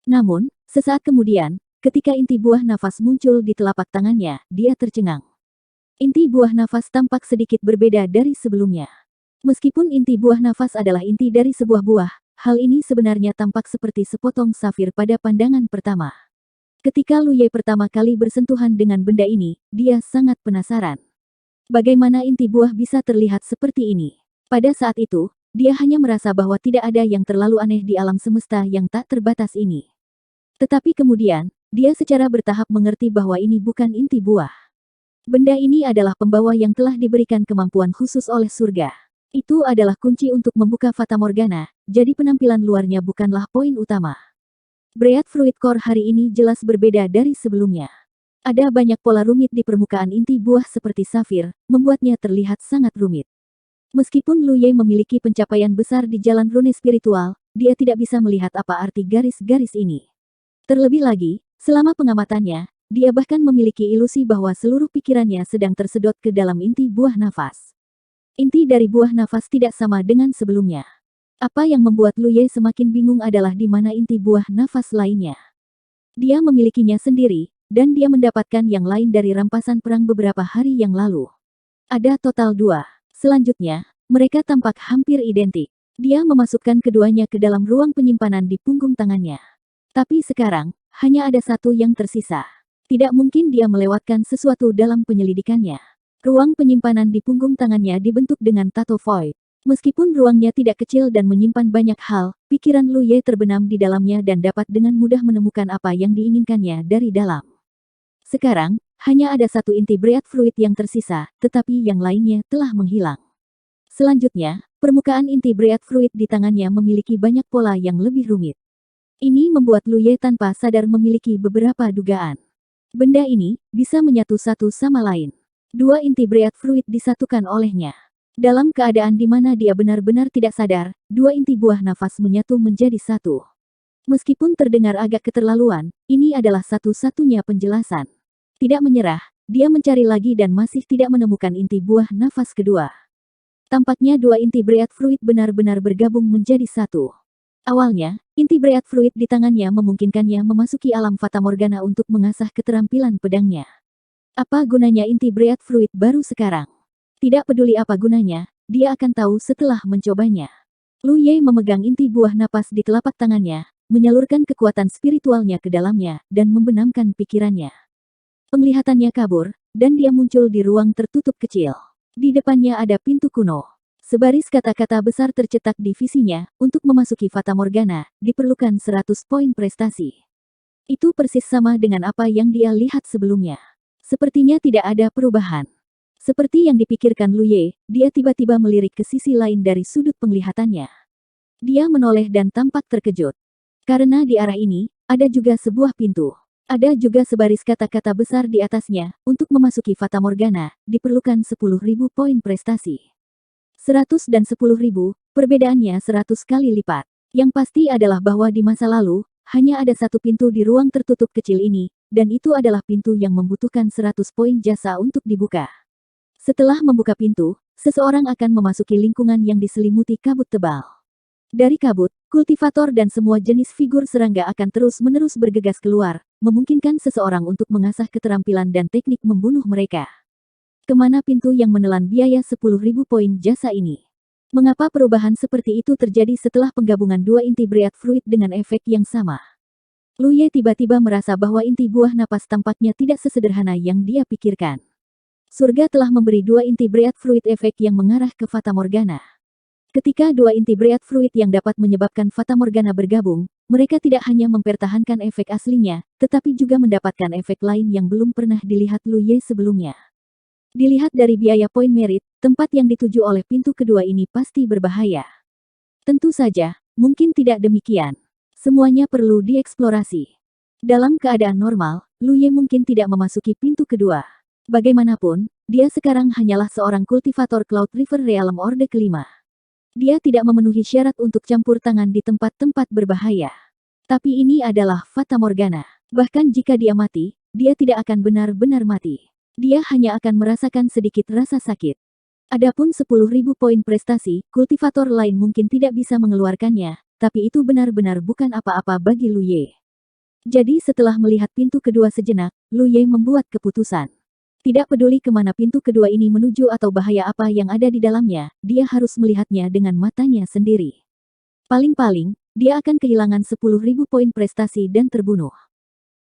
Namun, sesaat kemudian, ketika inti buah nafas muncul di telapak tangannya, dia tercengang. Inti buah nafas tampak sedikit berbeda dari sebelumnya. Meskipun inti buah nafas adalah inti dari sebuah buah, hal ini sebenarnya tampak seperti sepotong safir pada pandangan pertama. Ketika Luye pertama kali bersentuhan dengan benda ini, dia sangat penasaran. Bagaimana inti buah bisa terlihat seperti ini? Pada saat itu, dia hanya merasa bahwa tidak ada yang terlalu aneh di alam semesta yang tak terbatas ini. Tetapi kemudian, dia secara bertahap mengerti bahwa ini bukan inti buah. Benda ini adalah pembawa yang telah diberikan kemampuan khusus oleh surga. Itu adalah kunci untuk membuka Fata Morgana, jadi penampilan luarnya bukanlah poin utama. Breath Fruit Core hari ini jelas berbeda dari sebelumnya. Ada banyak pola rumit di permukaan inti buah seperti safir, membuatnya terlihat sangat rumit. Meskipun Luye memiliki pencapaian besar di jalan rune spiritual, dia tidak bisa melihat apa arti garis-garis ini. Terlebih lagi, selama pengamatannya, dia bahkan memiliki ilusi bahwa seluruh pikirannya sedang tersedot ke dalam inti buah nafas. Inti dari buah nafas tidak sama dengan sebelumnya. Apa yang membuat Luye semakin bingung adalah di mana inti buah nafas lainnya. Dia memilikinya sendiri, dan dia mendapatkan yang lain dari rampasan perang beberapa hari yang lalu. Ada total 2. Selanjutnya, mereka tampak hampir identik. Dia memasukkan keduanya ke dalam ruang penyimpanan di punggung tangannya. Tapi sekarang, hanya ada satu yang tersisa. Tidak mungkin dia melewatkan sesuatu dalam penyelidikannya. Ruang penyimpanan di punggung tangannya dibentuk dengan tato void. Meskipun ruangnya tidak kecil dan menyimpan banyak hal, pikiran Luye terbenam di dalamnya dan dapat dengan mudah menemukan apa yang diinginkannya dari dalam. Sekarang, hanya ada satu inti Breath Fruit yang tersisa, tetapi yang lainnya telah menghilang. Selanjutnya, permukaan inti Breath Fruit di tangannya memiliki banyak pola yang lebih rumit. Ini membuat Luye tanpa sadar memiliki beberapa dugaan. Benda ini bisa menyatu satu sama lain. 2 inti Breath Fruit disatukan olehnya. Dalam keadaan di mana dia benar-benar tidak sadar, dua inti buah nafas menyatu menjadi satu. Meskipun terdengar agak keterlaluan, ini adalah satu-satunya penjelasan. Tidak menyerah, dia mencari lagi dan masih tidak menemukan inti buah nafas kedua. Tampaknya dua inti Breath Fruit benar-benar bergabung menjadi satu. Awalnya, inti Breath Fruit di tangannya memungkinkannya memasuki alam Fata Morgana untuk mengasah keterampilan pedangnya. Apa gunanya inti Breath Fruit baru sekarang? Tidak peduli apa gunanya, dia akan tahu setelah mencobanya. Lu Ye memegang inti buah napas di telapak tangannya, menyalurkan kekuatan spiritualnya ke dalamnya, dan membenamkan pikirannya. Penglihatannya kabur, dan dia muncul di ruang tertutup kecil. Di depannya ada pintu kuno. Sebaris kata-kata besar tercetak di visinya, untuk memasuki Fata Morgana, diperlukan 100 poin prestasi. Itu persis sama dengan apa yang dia lihat sebelumnya. Sepertinya tidak ada perubahan. Seperti yang dipikirkan Lu Ye, dia tiba-tiba melirik ke sisi lain dari sudut penglihatannya. Dia menoleh dan tampak terkejut. Karena di arah ini, ada juga sebuah pintu. Ada juga sebaris kata-kata besar di atasnya, untuk memasuki Fata Morgana, diperlukan 10.000 poin prestasi. 100 dan 10.000, perbedaannya 100 kali lipat. Yang pasti adalah bahwa di masa lalu, hanya ada satu pintu di ruang tertutup kecil ini, dan itu adalah pintu yang membutuhkan 100 poin jasa untuk dibuka. Setelah membuka pintu, seseorang akan memasuki lingkungan yang diselimuti kabut tebal. Dari kabut, kultivator dan semua jenis figur serangga akan terus-menerus bergegas keluar, memungkinkan seseorang untuk mengasah keterampilan dan teknik membunuh mereka. Kemana pintu yang menelan biaya 10.000 poin jasa ini? Mengapa perubahan seperti itu terjadi setelah penggabungan dua inti Breath Fruit dengan efek yang sama? Lu Ye tiba-tiba merasa bahwa inti buah napas tampaknya tidak sesederhana yang dia pikirkan. Surga telah memberi dua inti Breath Fruit efek yang mengarah ke Fata Morgana. Ketika dua inti Breath Fruit yang dapat menyebabkan Fata Morgana bergabung, mereka tidak hanya mempertahankan efek aslinya, tetapi juga mendapatkan efek lain yang belum pernah dilihat Lu Ye sebelumnya. Dilihat dari biaya poin merit, tempat yang dituju oleh pintu kedua ini pasti berbahaya. Tentu saja, mungkin tidak demikian. Semuanya perlu dieksplorasi. Dalam keadaan normal, Lu Ye mungkin tidak memasuki pintu kedua. Bagaimanapun, dia sekarang hanyalah seorang kultivator Cloud River Realm Orde kelima. Dia tidak memenuhi syarat untuk campur tangan di tempat-tempat berbahaya. Tapi ini adalah Fata Morgana. Bahkan jika dia mati, dia tidak akan benar-benar mati. Dia hanya akan merasakan sedikit rasa sakit. Adapun 10.000 poin prestasi, kultivator lain mungkin tidak bisa mengeluarkannya, tapi itu benar-benar bukan apa-apa bagi Lu Ye. Jadi setelah melihat pintu kedua sejenak, Lu Ye membuat keputusan. Tidak peduli kemana pintu kedua ini menuju atau bahaya apa yang ada di dalamnya, dia harus melihatnya dengan matanya sendiri. Paling-paling, dia akan kehilangan 10.000 poin prestasi dan terbunuh.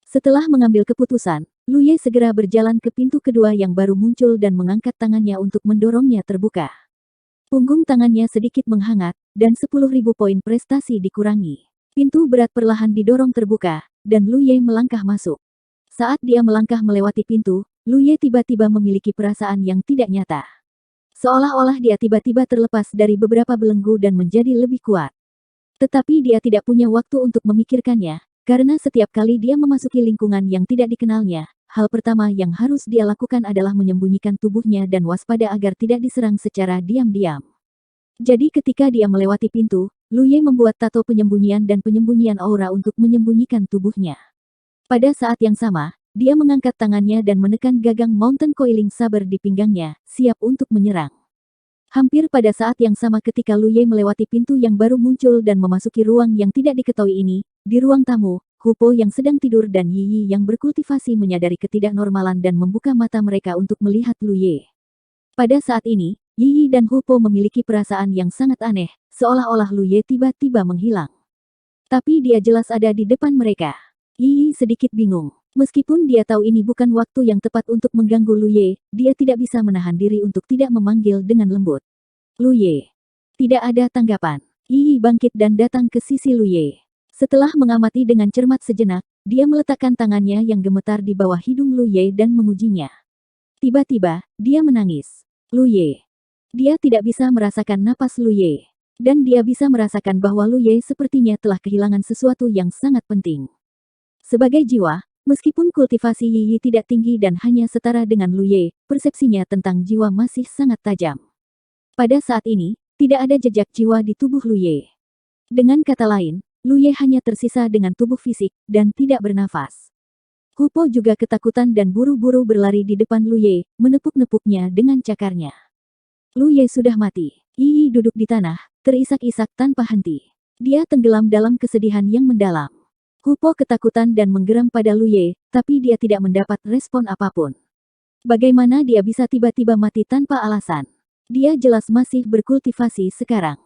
Setelah mengambil keputusan, Lu Ye segera berjalan ke pintu kedua yang baru muncul dan mengangkat tangannya untuk mendorongnya terbuka. Punggung tangannya sedikit menghangat, dan 10.000 poin prestasi dikurangi. Pintu berat perlahan didorong terbuka, dan Lu Ye melangkah masuk. Saat dia melangkah melewati pintu, Lu Ye tiba-tiba memiliki perasaan yang tidak nyata. Seolah-olah dia tiba-tiba terlepas dari beberapa belenggu dan menjadi lebih kuat. Tetapi dia tidak punya waktu untuk memikirkannya, karena setiap kali dia memasuki lingkungan yang tidak dikenalnya, hal pertama yang harus dia lakukan adalah menyembunyikan tubuhnya dan waspada agar tidak diserang secara diam-diam. Jadi ketika dia melewati pintu, Lu Ye membuat tato penyembunyian dan penyembunyian aura untuk menyembunyikan tubuhnya. Pada saat yang sama, dia mengangkat tangannya dan menekan gagang Mountain Coiling Saber di pinggangnya, siap untuk menyerang. Hampir pada saat yang sama ketika Lu Ye melewati pintu yang baru muncul dan memasuki ruang yang tidak diketahui ini, di ruang tamu, Hupo yang sedang tidur dan Yi Yi yang berkultivasi menyadari ketidaknormalan dan membuka mata mereka untuk melihat Lu Ye. Pada saat ini, Yi Yi dan Hupo memiliki perasaan yang sangat aneh, seolah-olah Lu Ye tiba-tiba menghilang. Tapi dia jelas ada di depan mereka. Yi Yi sedikit bingung. Meskipun dia tahu ini bukan waktu yang tepat untuk mengganggu Lu Ye, dia tidak bisa menahan diri untuk tidak memanggil dengan lembut. Lu Ye. Tidak ada tanggapan. Yi Yi bangkit dan datang ke sisi Lu Ye. Setelah mengamati dengan cermat sejenak, dia meletakkan tangannya yang gemetar di bawah hidung Lu Ye dan mengujinya. Tiba-tiba, dia menangis. Lu Ye. Dia tidak bisa merasakan napas Lu Ye. Dan dia bisa merasakan bahwa Lu Ye sepertinya telah kehilangan sesuatu yang sangat penting. Sebagai jiwa, meskipun kultivasi Yi Yi tidak tinggi dan hanya setara dengan Lu Ye, persepsinya tentang jiwa masih sangat tajam. Pada saat ini, tidak ada jejak jiwa di tubuh Luye. Dengan kata lain, Luye hanya tersisa dengan tubuh fisik, dan tidak bernafas. Hupo juga ketakutan dan buru-buru berlari di depan Luye, menepuk-nepuknya dengan cakarnya. Luye sudah mati. Yi duduk di tanah, terisak-isak tanpa henti. Dia tenggelam dalam kesedihan yang mendalam. Hupo ketakutan dan menggeram pada Luye, tapi dia tidak mendapat respon apapun. Bagaimana dia bisa tiba-tiba mati tanpa alasan? Dia jelas masih berkultivasi sekarang.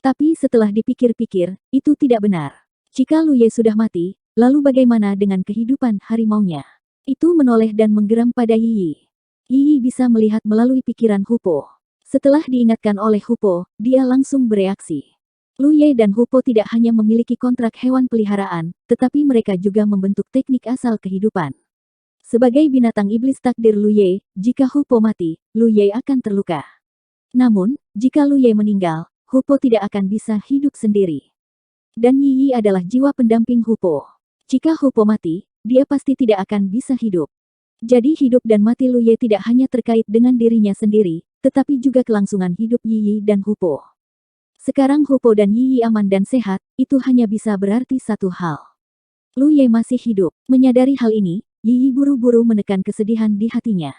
Tapi setelah dipikir-pikir, itu tidak benar. Jika Luye sudah mati, lalu bagaimana dengan kehidupan harimaunya? Itu menoleh dan menggeram pada Yi. Yi bisa melihat melalui pikiran Hupo. Setelah diingatkan oleh Hupo, dia langsung bereaksi. Luye dan Hupo tidak hanya memiliki kontrak hewan peliharaan, tetapi mereka juga membentuk teknik asal kehidupan. Sebagai binatang iblis takdir Luye, jika Hupo mati, Luye akan terluka. Namun, jika Luye meninggal, Hupo tidak akan bisa hidup sendiri. Dan Yi adalah jiwa pendamping Hupo. Jika Hupo mati, dia pasti tidak akan bisa hidup. Jadi hidup dan mati Luye tidak hanya terkait dengan dirinya sendiri, tetapi juga kelangsungan hidup Yi dan Hupo. Sekarang Hupo dan Yi aman dan sehat, itu hanya bisa berarti satu hal. Luye masih hidup. Menyadari hal ini, Yi buru-buru menekan kesedihan di hatinya.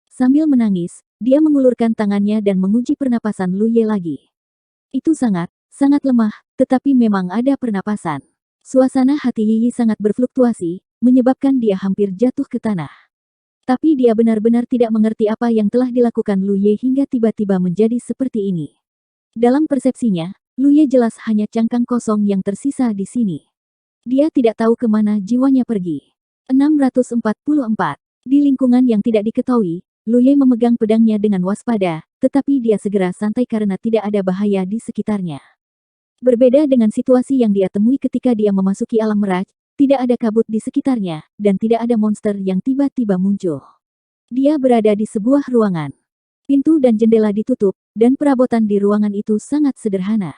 Sambil menangis, dia mengulurkan tangannya dan menguji pernapasan Luye lagi. Itu sangat lemah, tetapi memang ada pernapasan. Suasana hati Yi sangat berfluktuasi, menyebabkan dia hampir jatuh ke tanah. Tapi dia benar-benar tidak mengerti apa yang telah dilakukan Luye hingga tiba-tiba menjadi seperti ini. Dalam persepsinya, Luye jelas hanya cangkang kosong yang tersisa di sini. Dia tidak tahu kemana jiwanya pergi. 644. Di lingkungan yang tidak diketahui, Luye memegang pedangnya dengan waspada, tetapi dia segera santai karena tidak ada bahaya di sekitarnya. Berbeda dengan situasi yang dia temui ketika dia memasuki alam meraj, tidak ada kabut di sekitarnya, dan tidak ada monster yang tiba-tiba muncul. Dia berada di sebuah ruangan. Pintu dan jendela ditutup, dan perabotan di ruangan itu sangat sederhana.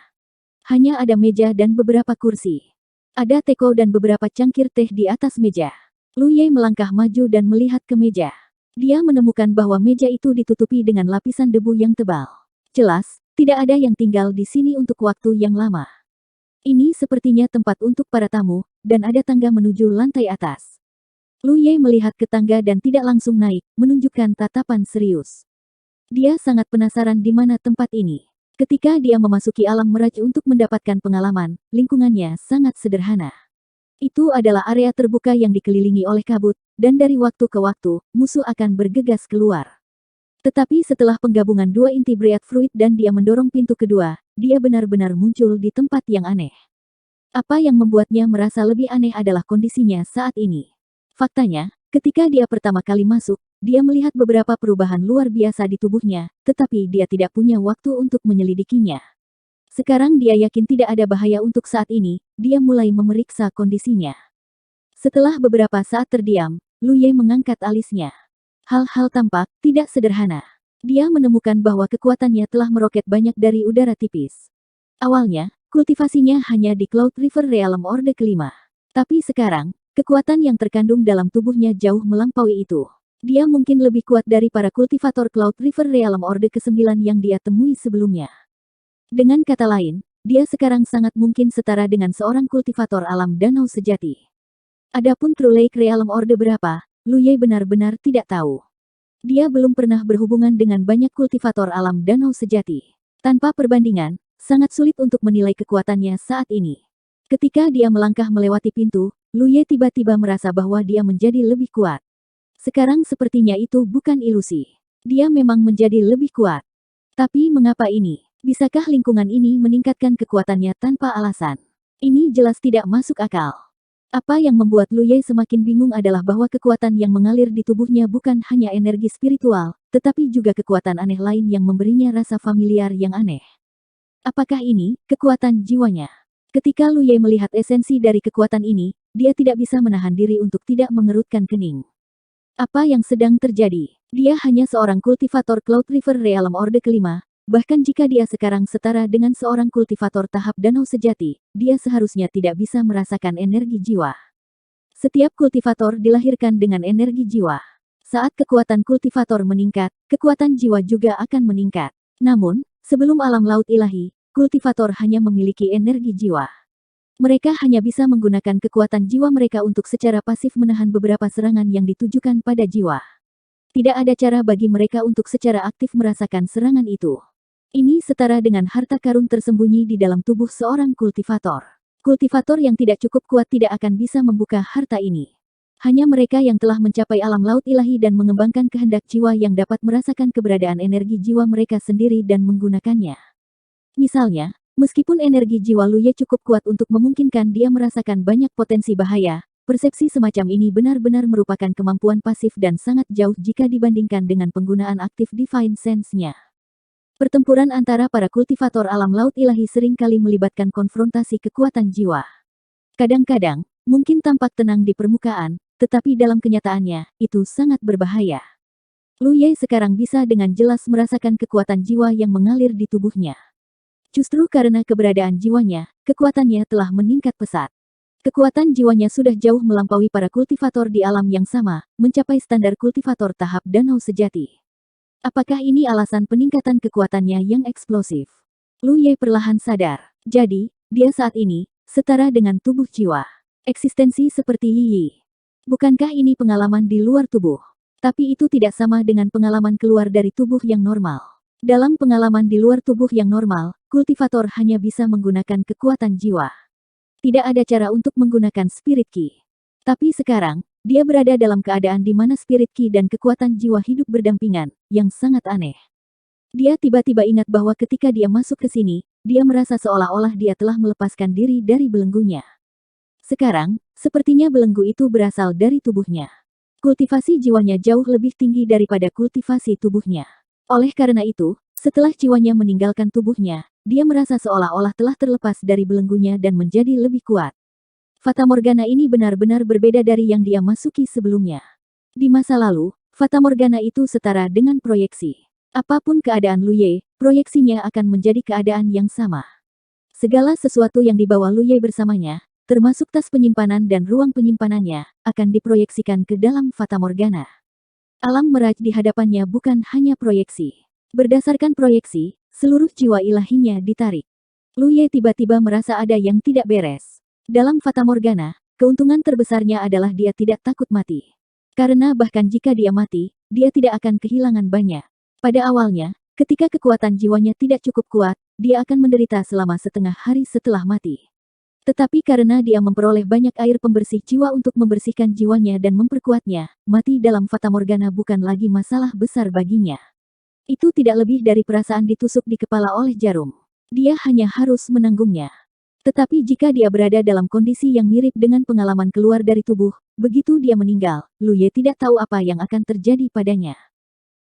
Hanya ada meja dan beberapa kursi. Ada teko dan beberapa cangkir teh di atas meja. Luye melangkah maju dan melihat ke meja. Dia menemukan bahwa meja itu ditutupi dengan lapisan debu yang tebal. Jelas, tidak ada yang tinggal di sini untuk waktu yang lama. Ini sepertinya tempat untuk para tamu, dan ada tangga menuju lantai atas. Luye melihat ke tangga dan tidak langsung naik, menunjukkan tatapan serius. Dia sangat penasaran di mana tempat ini. Ketika dia memasuki alam meraj untuk mendapatkan pengalaman, lingkungannya sangat sederhana. Itu adalah area terbuka yang dikelilingi oleh kabut, dan dari waktu ke waktu, musuh akan bergegas keluar. Tetapi setelah penggabungan dua inti Breath Fruit dan dia mendorong pintu kedua, dia benar-benar muncul di tempat yang aneh. Apa yang membuatnya merasa lebih aneh adalah kondisinya saat ini. Faktanya, ketika dia pertama kali masuk, dia melihat beberapa perubahan luar biasa di tubuhnya, tetapi dia tidak punya waktu untuk menyelidikinya. Sekarang dia yakin tidak ada bahaya untuk saat ini, dia mulai memeriksa kondisinya. Setelah beberapa saat terdiam, Luye mengangkat alisnya. Hal-hal tampak tidak sederhana. Dia menemukan bahwa kekuatannya telah meroket banyak dari udara tipis. Awalnya, kultivasinya hanya di Cloud River Realm Orde kelima. Tapi sekarang, kekuatan yang terkandung dalam tubuhnya jauh melampaui itu. Dia mungkin lebih kuat dari para kultivator Cloud River Realm Orde ke-9 yang dia temui sebelumnya. Dengan kata lain, dia sekarang sangat mungkin setara dengan seorang kultivator alam danau sejati. Adapun True Lake Realm Orde berapa, Luye benar-benar tidak tahu. Dia belum pernah berhubungan dengan banyak kultivator alam danau sejati. Tanpa perbandingan, sangat sulit untuk menilai kekuatannya saat ini. Ketika dia melangkah melewati pintu, Luye tiba-tiba merasa bahwa dia menjadi lebih kuat. Sekarang sepertinya itu bukan ilusi. Dia memang menjadi lebih kuat. Tapi mengapa ini? Bisakah lingkungan ini meningkatkan kekuatannya tanpa alasan? Ini jelas tidak masuk akal. Apa yang membuat Luye semakin bingung adalah bahwa kekuatan yang mengalir di tubuhnya bukan hanya energi spiritual, tetapi juga kekuatan aneh lain yang memberinya rasa familiar yang aneh. Apakah ini kekuatan jiwanya? Ketika Luye melihat esensi dari kekuatan ini, dia tidak bisa menahan diri untuk tidak mengerutkan kening. Apa yang sedang terjadi? Dia hanya seorang kultivator Cloud River Realm Orde kelima, bahkan jika dia sekarang setara dengan seorang kultivator tahap danau sejati, dia seharusnya tidak bisa merasakan energi jiwa. Setiap kultivator dilahirkan dengan energi jiwa. Saat kekuatan kultivator meningkat, kekuatan jiwa juga akan meningkat. Namun, Sebelum alam laut ilahi, kultivator hanya memiliki energi jiwa. Mereka hanya bisa menggunakan kekuatan jiwa mereka untuk secara pasif menahan beberapa serangan yang ditujukan pada jiwa. Tidak ada cara bagi mereka untuk secara aktif merasakan serangan itu. Ini setara dengan harta karun tersembunyi di dalam tubuh seorang kultivator. Kultivator yang tidak cukup kuat tidak akan bisa membuka harta ini. Hanya mereka yang telah mencapai alam laut ilahi dan mengembangkan kehendak jiwa yang dapat merasakan keberadaan energi jiwa mereka sendiri dan menggunakannya. Misalnya, meskipun energi jiwa Luye cukup kuat untuk memungkinkan dia merasakan banyak potensi bahaya, persepsi semacam ini benar-benar merupakan kemampuan pasif dan sangat jauh jika dibandingkan dengan penggunaan aktif Divine Sense-nya. Pertempuran antara para kultivator alam laut ilahi sering kali melibatkan konfrontasi kekuatan jiwa. Kadang-kadang, mungkin tampak tenang di permukaan, tetapi dalam kenyataannya, itu sangat berbahaya. Luye sekarang bisa dengan jelas merasakan kekuatan jiwa yang mengalir di tubuhnya. Justru karena keberadaan jiwanya, kekuatannya telah meningkat pesat. Kekuatan jiwanya sudah jauh melampaui para kultivator di alam yang sama, mencapai standar kultivator tahap danau sejati. Apakah ini alasan peningkatan kekuatannya yang eksplosif? Luye perlahan sadar. Jadi, dia saat ini, setara dengan tubuh jiwa. Eksistensi seperti Yi. Bukankah ini pengalaman di luar tubuh? Tapi itu tidak sama dengan pengalaman keluar dari tubuh yang normal. Dalam pengalaman di luar tubuh yang normal, kultivator hanya bisa menggunakan kekuatan jiwa. Tidak ada cara untuk menggunakan spirit ki. Tapi sekarang, dia berada dalam keadaan di mana spirit ki dan kekuatan jiwa hidup berdampingan, yang sangat aneh. Dia tiba-tiba ingat bahwa ketika dia masuk ke sini, dia merasa seolah-olah dia telah melepaskan diri dari belenggunya. Sekarang, sepertinya belenggu itu berasal dari tubuhnya. Kultivasi jiwanya jauh lebih tinggi daripada kultivasi tubuhnya. Oleh karena itu, setelah jiwanya meninggalkan tubuhnya, dia merasa seolah-olah telah terlepas dari belenggunya dan menjadi lebih kuat. Fatamorgana ini benar-benar berbeda dari yang dia masuki sebelumnya. Di masa lalu, Fatamorgana itu setara dengan proyeksi. Apapun keadaan Luye, proyeksinya akan menjadi keadaan yang sama. Segala sesuatu yang dibawa Luye bersamanya, termasuk tas penyimpanan dan ruang penyimpanannya, akan diproyeksikan ke dalam Fatamorgana. Alam meraj di hadapannya bukan hanya proyeksi. Berdasarkan proyeksi, seluruh jiwa ilahinya ditarik. Luye tiba-tiba merasa ada yang tidak beres. Dalam Fatamorgana, keuntungan terbesarnya adalah dia tidak takut mati. Karena bahkan jika dia mati, dia tidak akan kehilangan banyak. Pada awalnya, ketika kekuatan jiwanya tidak cukup kuat, dia akan menderita selama setengah hari setelah mati. Tetapi karena dia memperoleh banyak air pembersih jiwa untuk membersihkan jiwanya dan memperkuatnya, mati dalam Fatamorgana bukan lagi masalah besar baginya. Itu tidak lebih dari perasaan ditusuk di kepala oleh jarum. Dia hanya harus menanggungnya. Tetapi jika dia berada dalam kondisi yang mirip dengan pengalaman keluar dari tubuh, begitu dia meninggal, Luye tidak tahu apa yang akan terjadi padanya.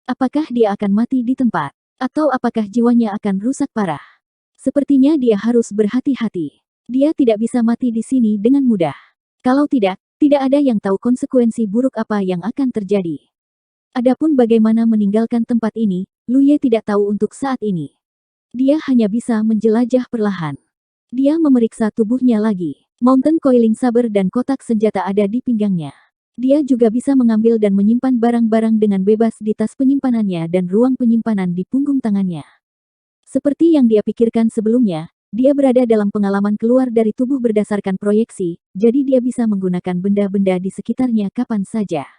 Apakah dia akan mati di tempat? Atau apakah jiwanya akan rusak parah? Sepertinya dia harus berhati-hati. Dia tidak bisa mati di sini dengan mudah. Kalau tidak, tidak ada yang tahu konsekuensi buruk apa yang akan terjadi. Adapun bagaimana meninggalkan tempat ini, Luye tidak tahu untuk saat ini. Dia hanya bisa menjelajah perlahan. Dia memeriksa tubuhnya lagi. Mountain coiling saber dan kotak senjata ada di pinggangnya. Dia juga bisa mengambil dan menyimpan barang-barang dengan bebas di tas penyimpanannya dan ruang penyimpanan di punggung tangannya. Seperti yang dia pikirkan sebelumnya, dia berada dalam pengalaman keluar dari tubuh berdasarkan proyeksi, jadi dia bisa menggunakan benda-benda di sekitarnya kapan saja.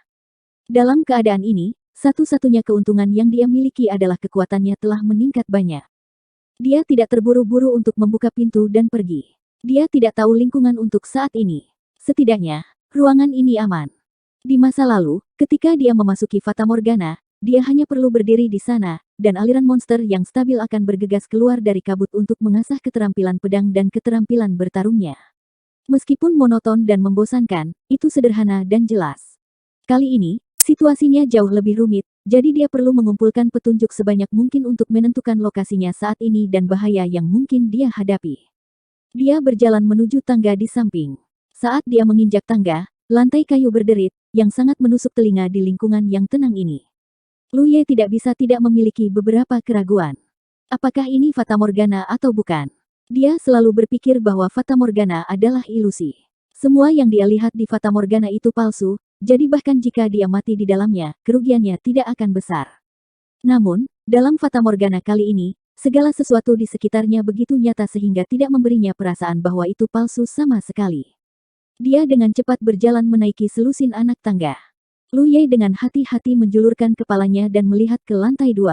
Dalam keadaan ini, satu-satunya keuntungan yang dia miliki adalah kekuatannya telah meningkat banyak. Dia tidak terburu-buru untuk membuka pintu dan pergi. Dia tidak tahu lingkungan untuk saat ini. Setidaknya, ruangan ini aman. Di masa lalu, ketika dia memasuki Fatamorgana, dia hanya perlu berdiri di sana, dan aliran monster yang stabil akan bergegas keluar dari kabut untuk mengasah keterampilan pedang dan keterampilan bertarungnya. Meskipun monoton dan membosankan, itu sederhana dan jelas. Kali ini, situasinya jauh lebih rumit, jadi dia perlu mengumpulkan petunjuk sebanyak mungkin untuk menentukan lokasinya saat ini dan bahaya yang mungkin dia hadapi. Dia berjalan menuju tangga di samping. Saat dia menginjak tangga, lantai kayu berderit, yang sangat menusuk telinga di lingkungan yang tenang ini. Luye tidak bisa tidak memiliki beberapa keraguan. Apakah ini Fatamorgana atau bukan? Dia selalu berpikir bahwa Fatamorgana adalah ilusi. Semua yang dia lihat di Fatamorgana itu palsu, jadi bahkan jika dia mati di dalamnya, kerugiannya tidak akan besar. Namun, dalam Fatamorgana kali ini, Segala sesuatu di sekitarnya begitu nyata sehingga tidak memberinya perasaan bahwa itu palsu sama sekali. Dia dengan cepat berjalan menaiki selusin anak tangga. Lu Ye dengan hati-hati menjulurkan kepalanya dan melihat ke lantai 2.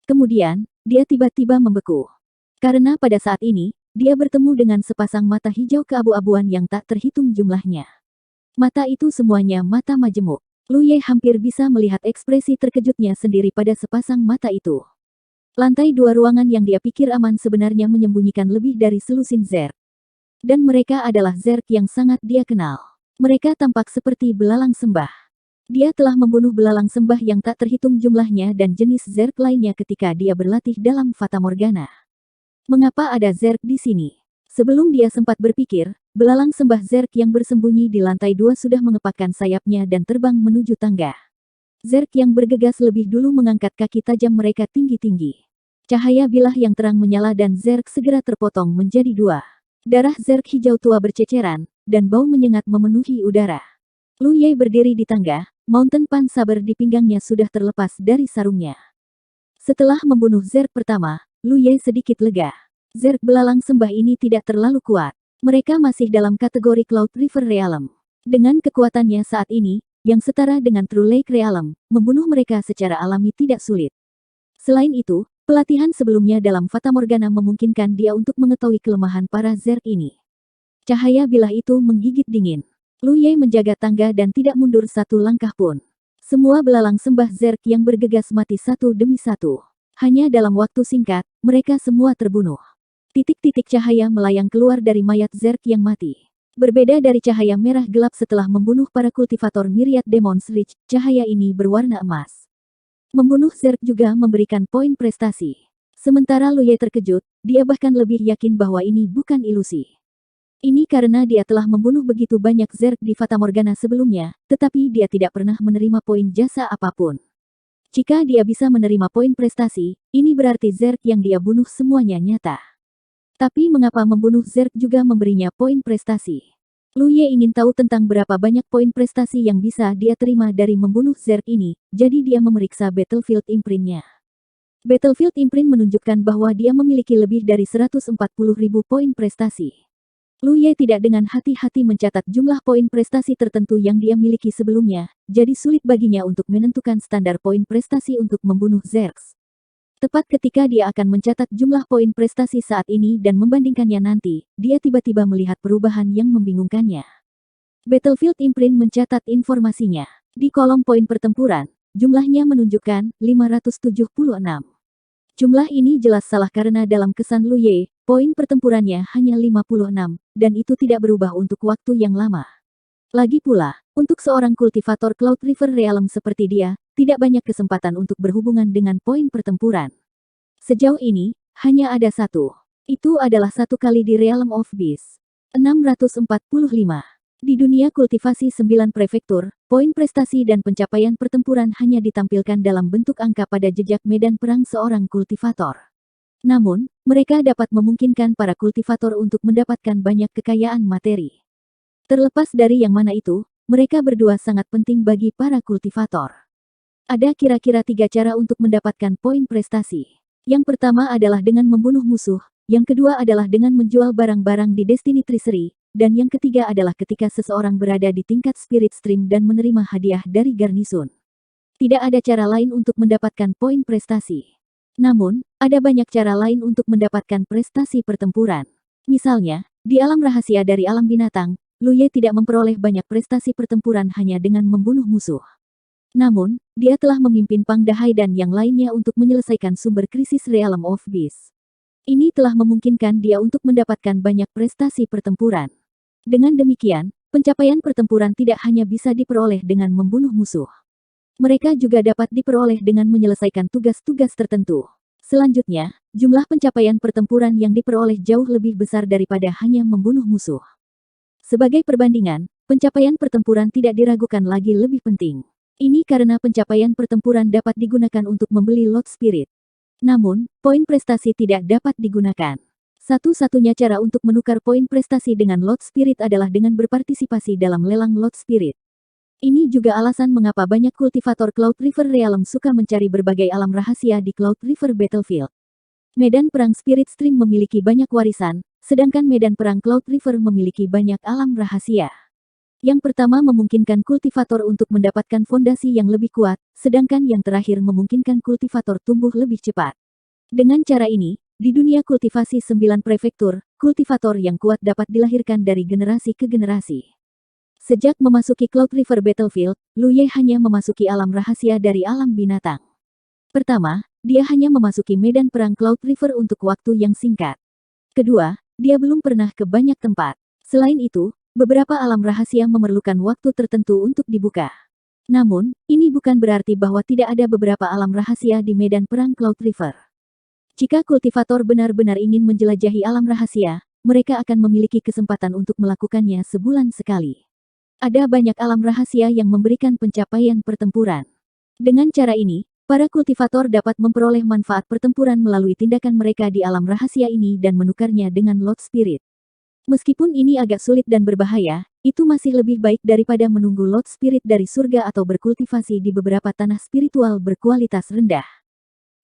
Kemudian, dia tiba-tiba membeku. Karena pada saat ini, dia bertemu dengan sepasang mata hijau keabu-abuan yang tak terhitung jumlahnya. Mata itu semuanya mata majemuk. Lu Ye hampir bisa melihat ekspresi terkejutnya sendiri pada sepasang mata itu. Lantai 2 ruangan yang dia pikir aman sebenarnya menyembunyikan lebih dari selusin Zerg. Dan mereka adalah Zerg yang sangat dia kenal. Mereka tampak seperti belalang sembah. Dia telah membunuh belalang sembah yang tak terhitung jumlahnya dan jenis Zerg lainnya ketika dia berlatih dalam Fata Morgana. Mengapa ada Zerg di sini? Sebelum dia sempat berpikir, belalang sembah Zerg yang bersembunyi di lantai 2 sudah mengepakkan sayapnya dan terbang menuju tangga. Zerg yang bergegas lebih dulu mengangkat kaki tajam mereka tinggi-tinggi. Cahaya bilah yang terang menyala dan Zerg segera terpotong menjadi 2. Darah Zerg hijau tua berceceran, dan bau menyengat memenuhi udara. Lu Ye berdiri di tangga, Mountain Pan Saber di pinggangnya sudah terlepas dari sarungnya. Setelah membunuh Zerg pertama, Lu Ye sedikit lega. Zerg belalang sembah ini tidak terlalu kuat. Mereka masih dalam kategori Cloud River Realm. Dengan kekuatannya saat ini, yang setara dengan True Lake Realm, membunuh mereka secara alami tidak sulit. Selain itu, pelatihan sebelumnya dalam Fata Morgana memungkinkan dia untuk mengetahui kelemahan para Zerg ini. Cahaya bilah itu menggigit dingin. Lu Ye menjaga tangga dan tidak mundur satu langkah pun. Semua belalang sembah Zerg yang bergegas mati satu demi satu. Hanya dalam waktu singkat, mereka semua terbunuh. Titik-titik cahaya melayang keluar dari mayat Zerg yang mati. Berbeda dari cahaya merah gelap setelah membunuh para kultivator Myriad Demons Reach, cahaya ini berwarna emas. Membunuh Zerg juga memberikan poin prestasi. Sementara Lu Ye terkejut, dia bahkan lebih yakin bahwa ini bukan ilusi. Ini karena dia telah membunuh begitu banyak Zerg di Fata Morgana sebelumnya, tetapi dia tidak pernah menerima poin jasa apapun. Jika dia bisa menerima poin prestasi, ini berarti Zerg yang dia bunuh semuanya nyata. Tapi mengapa membunuh Zerg juga memberinya poin prestasi? Lu Ye ingin tahu tentang berapa banyak poin prestasi yang bisa dia terima dari membunuh Zerg ini, jadi dia memeriksa Battlefield Imprint-nya. Battlefield Imprint menunjukkan bahwa dia memiliki lebih dari 140.000 poin prestasi. Lu Ye tidak dengan hati-hati mencatat jumlah poin prestasi tertentu yang dia miliki sebelumnya, jadi sulit baginya untuk menentukan standar poin prestasi untuk membunuh Zergs. Tepat ketika dia akan mencatat jumlah poin prestasi saat ini dan membandingkannya nanti, dia tiba-tiba melihat perubahan yang membingungkannya. Battlefield Imprint mencatat informasinya. Di kolom poin pertempuran, jumlahnya menunjukkan 576. Jumlah ini jelas salah karena dalam kesan Lu Ye, poin pertempurannya hanya 56, dan itu tidak berubah untuk waktu yang lama. Lagi pula, untuk seorang kultivator Cloud River Realm seperti dia, tidak banyak kesempatan untuk berhubungan dengan poin pertempuran. Sejauh ini, hanya ada satu. Itu adalah satu kali di Realm of Beasts. 645. Di dunia kultivasi 9 prefektur, poin prestasi dan pencapaian pertempuran hanya ditampilkan dalam bentuk angka pada jejak medan perang seorang kultivator. Namun, mereka dapat memungkinkan para kultivator untuk mendapatkan banyak kekayaan materi. Terlepas dari yang mana itu, mereka berdua sangat penting bagi para kultivator. Ada kira-kira 3 cara untuk mendapatkan poin prestasi. Yang pertama adalah dengan membunuh musuh, yang kedua adalah dengan menjual barang-barang di Destiny Treasury, dan yang ketiga adalah ketika seseorang berada di tingkat Spirit Stream dan menerima hadiah dari Garnisun. Tidak ada cara lain untuk mendapatkan poin prestasi. Namun, ada banyak cara lain untuk mendapatkan prestasi pertempuran. Misalnya, di alam rahasia dari alam binatang, Lu Ye tidak memperoleh banyak prestasi pertempuran hanya dengan membunuh musuh. Namun, dia telah memimpin Pang Dahai dan yang lainnya untuk menyelesaikan sumber krisis Realm of Beasts. Ini telah memungkinkan dia untuk mendapatkan banyak prestasi pertempuran. Dengan demikian, pencapaian pertempuran tidak hanya bisa diperoleh dengan membunuh musuh. Mereka juga dapat diperoleh dengan menyelesaikan tugas-tugas tertentu. Selanjutnya, jumlah pencapaian pertempuran yang diperoleh jauh lebih besar daripada hanya membunuh musuh. Sebagai perbandingan, pencapaian pertempuran tidak diragukan lagi lebih penting. Ini karena pencapaian pertempuran dapat digunakan untuk membeli lot spirit. Namun, poin prestasi tidak dapat digunakan. Satu-satunya cara untuk menukar poin prestasi dengan lot spirit adalah dengan berpartisipasi dalam lelang lot spirit. Ini juga alasan mengapa banyak kultivator Cloud River Realm suka mencari berbagai alam rahasia di Cloud River Battlefield. Medan perang Spirit Stream memiliki banyak warisan, sedangkan medan perang Cloud River memiliki banyak alam rahasia. Yang pertama memungkinkan kultivator untuk mendapatkan fondasi yang lebih kuat, sedangkan yang terakhir memungkinkan kultivator tumbuh lebih cepat. Dengan cara ini, di dunia kultivasi 9 prefektur, kultivator yang kuat dapat dilahirkan dari generasi ke generasi. Sejak memasuki Cloud River Battlefield, Lu Ye hanya memasuki alam rahasia dari alam binatang. Pertama, dia hanya memasuki medan perang Cloud River untuk waktu yang singkat. Kedua, dia belum pernah ke banyak tempat. Selain itu, beberapa alam rahasia memerlukan waktu tertentu untuk dibuka. Namun, ini bukan berarti bahwa tidak ada beberapa alam rahasia di medan perang Cloud River. Jika kultivator benar-benar ingin menjelajahi alam rahasia, mereka akan memiliki kesempatan untuk melakukannya sebulan sekali. Ada banyak alam rahasia yang memberikan pencapaian pertempuran. Dengan cara ini, para kultivator dapat memperoleh manfaat pertempuran melalui tindakan mereka di alam rahasia ini dan menukarnya dengan Lord Spirit. Meskipun ini agak sulit dan berbahaya, itu masih lebih baik daripada menunggu Lord Spirit dari surga atau berkultivasi di beberapa tanah spiritual berkualitas rendah.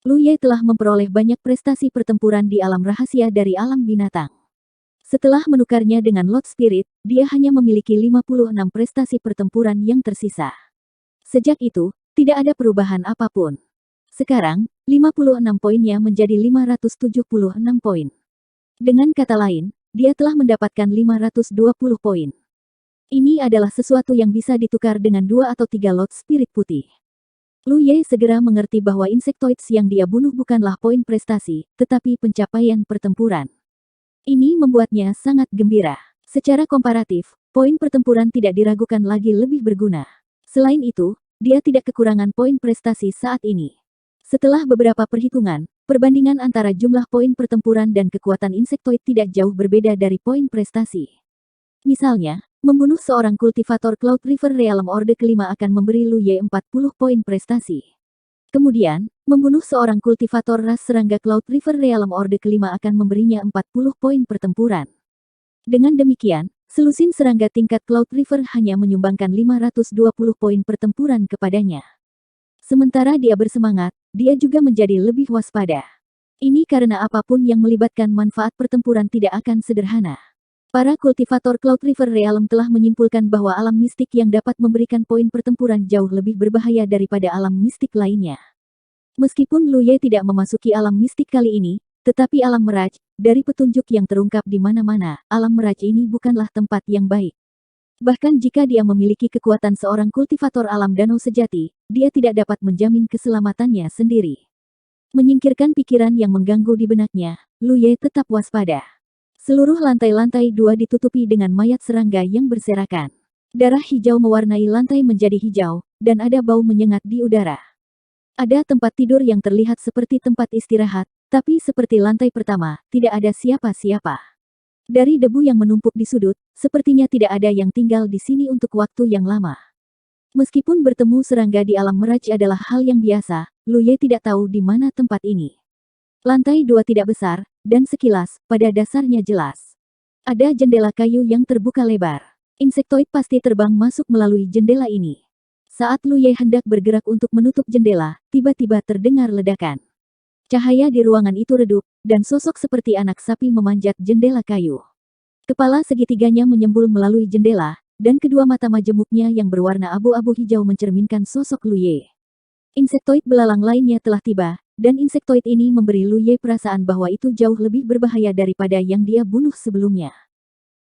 Lu Ye telah memperoleh banyak prestasi pertempuran di alam rahasia dari alam binatang. Setelah menukarnya dengan Lord Spirit, dia hanya memiliki 56 prestasi pertempuran yang tersisa. Sejak itu, tidak ada perubahan apapun. Sekarang, 56 poinnya menjadi 576 poin. Dengan kata lain, dia telah mendapatkan 520 poin. Ini adalah sesuatu yang bisa ditukar dengan 2 atau 3 Lord Spirit putih. Lu Ye segera mengerti bahwa Insectoids yang dia bunuh bukanlah poin prestasi, tetapi pencapaian pertempuran. Ini membuatnya sangat gembira. Secara komparatif, poin pertempuran tidak diragukan lagi lebih berguna. Selain itu, dia tidak kekurangan poin prestasi saat ini. Setelah beberapa perhitungan, perbandingan antara jumlah poin pertempuran dan kekuatan insektoid tidak jauh berbeda dari poin prestasi. Misalnya, membunuh seorang kultivator Cloud River Realm Orde kelima akan memberi Lu Ye 40 poin prestasi. Kemudian, membunuh seorang kultivator ras serangga Cloud River Realm Orde kelima akan memberinya 40 poin pertempuran. Dengan demikian, selusin serangga tingkat Cloud River hanya menyumbangkan 520 poin pertempuran kepadanya. Sementara dia bersemangat, dia juga menjadi lebih waspada. Ini karena apapun yang melibatkan manfaat pertempuran tidak akan sederhana. Para kultivator Cloud River Realm telah menyimpulkan bahwa alam mistik yang dapat memberikan poin pertempuran jauh lebih berbahaya daripada alam mistik lainnya. Meskipun Lu Ye tidak memasuki alam mistik kali ini, tetapi alam Miraj, dari petunjuk yang terungkap di mana-mana, alam Miraj ini bukanlah tempat yang baik. Bahkan jika dia memiliki kekuatan seorang kultivator alam danau sejati, dia tidak dapat menjamin keselamatannya sendiri. Menyingkirkan pikiran yang mengganggu di benaknya, Lu Ye tetap waspada. Seluruh lantai-lantai 2 ditutupi dengan mayat serangga yang berserakan. Darah hijau mewarnai lantai menjadi hijau, dan ada bau menyengat di udara. Ada tempat tidur yang terlihat seperti tempat istirahat, tapi seperti lantai pertama, tidak ada siapa-siapa. Dari debu yang menumpuk di sudut, sepertinya tidak ada yang tinggal di sini untuk waktu yang lama. Meskipun bertemu serangga di alam Miraj adalah hal yang biasa, Lu Ye tidak tahu di mana tempat ini. Lantai 2 tidak besar, dan sekilas, pada dasarnya jelas. Ada jendela kayu yang terbuka lebar. Insektoid pasti terbang masuk melalui jendela ini. Saat Lu Ye hendak bergerak untuk menutup jendela, tiba-tiba terdengar ledakan. Cahaya di ruangan itu redup, dan sosok seperti anak sapi memanjat jendela kayu. Kepala segitiganya menyembul melalui jendela, dan kedua mata majemuknya yang berwarna abu-abu hijau mencerminkan sosok Lu Ye. Insektoid belalang lainnya telah tiba, dan insektoid ini memberi Lu Ye perasaan bahwa itu jauh lebih berbahaya daripada yang dia bunuh sebelumnya.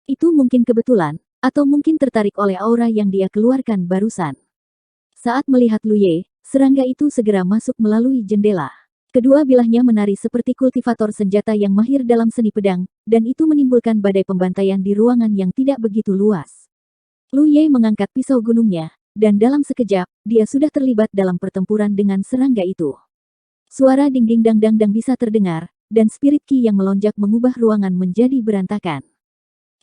Itu mungkin kebetulan, atau mungkin tertarik oleh aura yang dia keluarkan barusan. Saat melihat Lu Ye, serangga itu segera masuk melalui jendela. Kedua bilahnya menari seperti kultivator senjata yang mahir dalam seni pedang, dan itu menimbulkan badai pembantaian di ruangan yang tidak begitu luas. Lu Ye mengangkat pisau gunungnya, dan dalam sekejap, dia sudah terlibat dalam pertempuran dengan serangga itu. Suara ding-ding dang-dang bisa terdengar, dan spirit ki yang melonjak mengubah ruangan menjadi berantakan.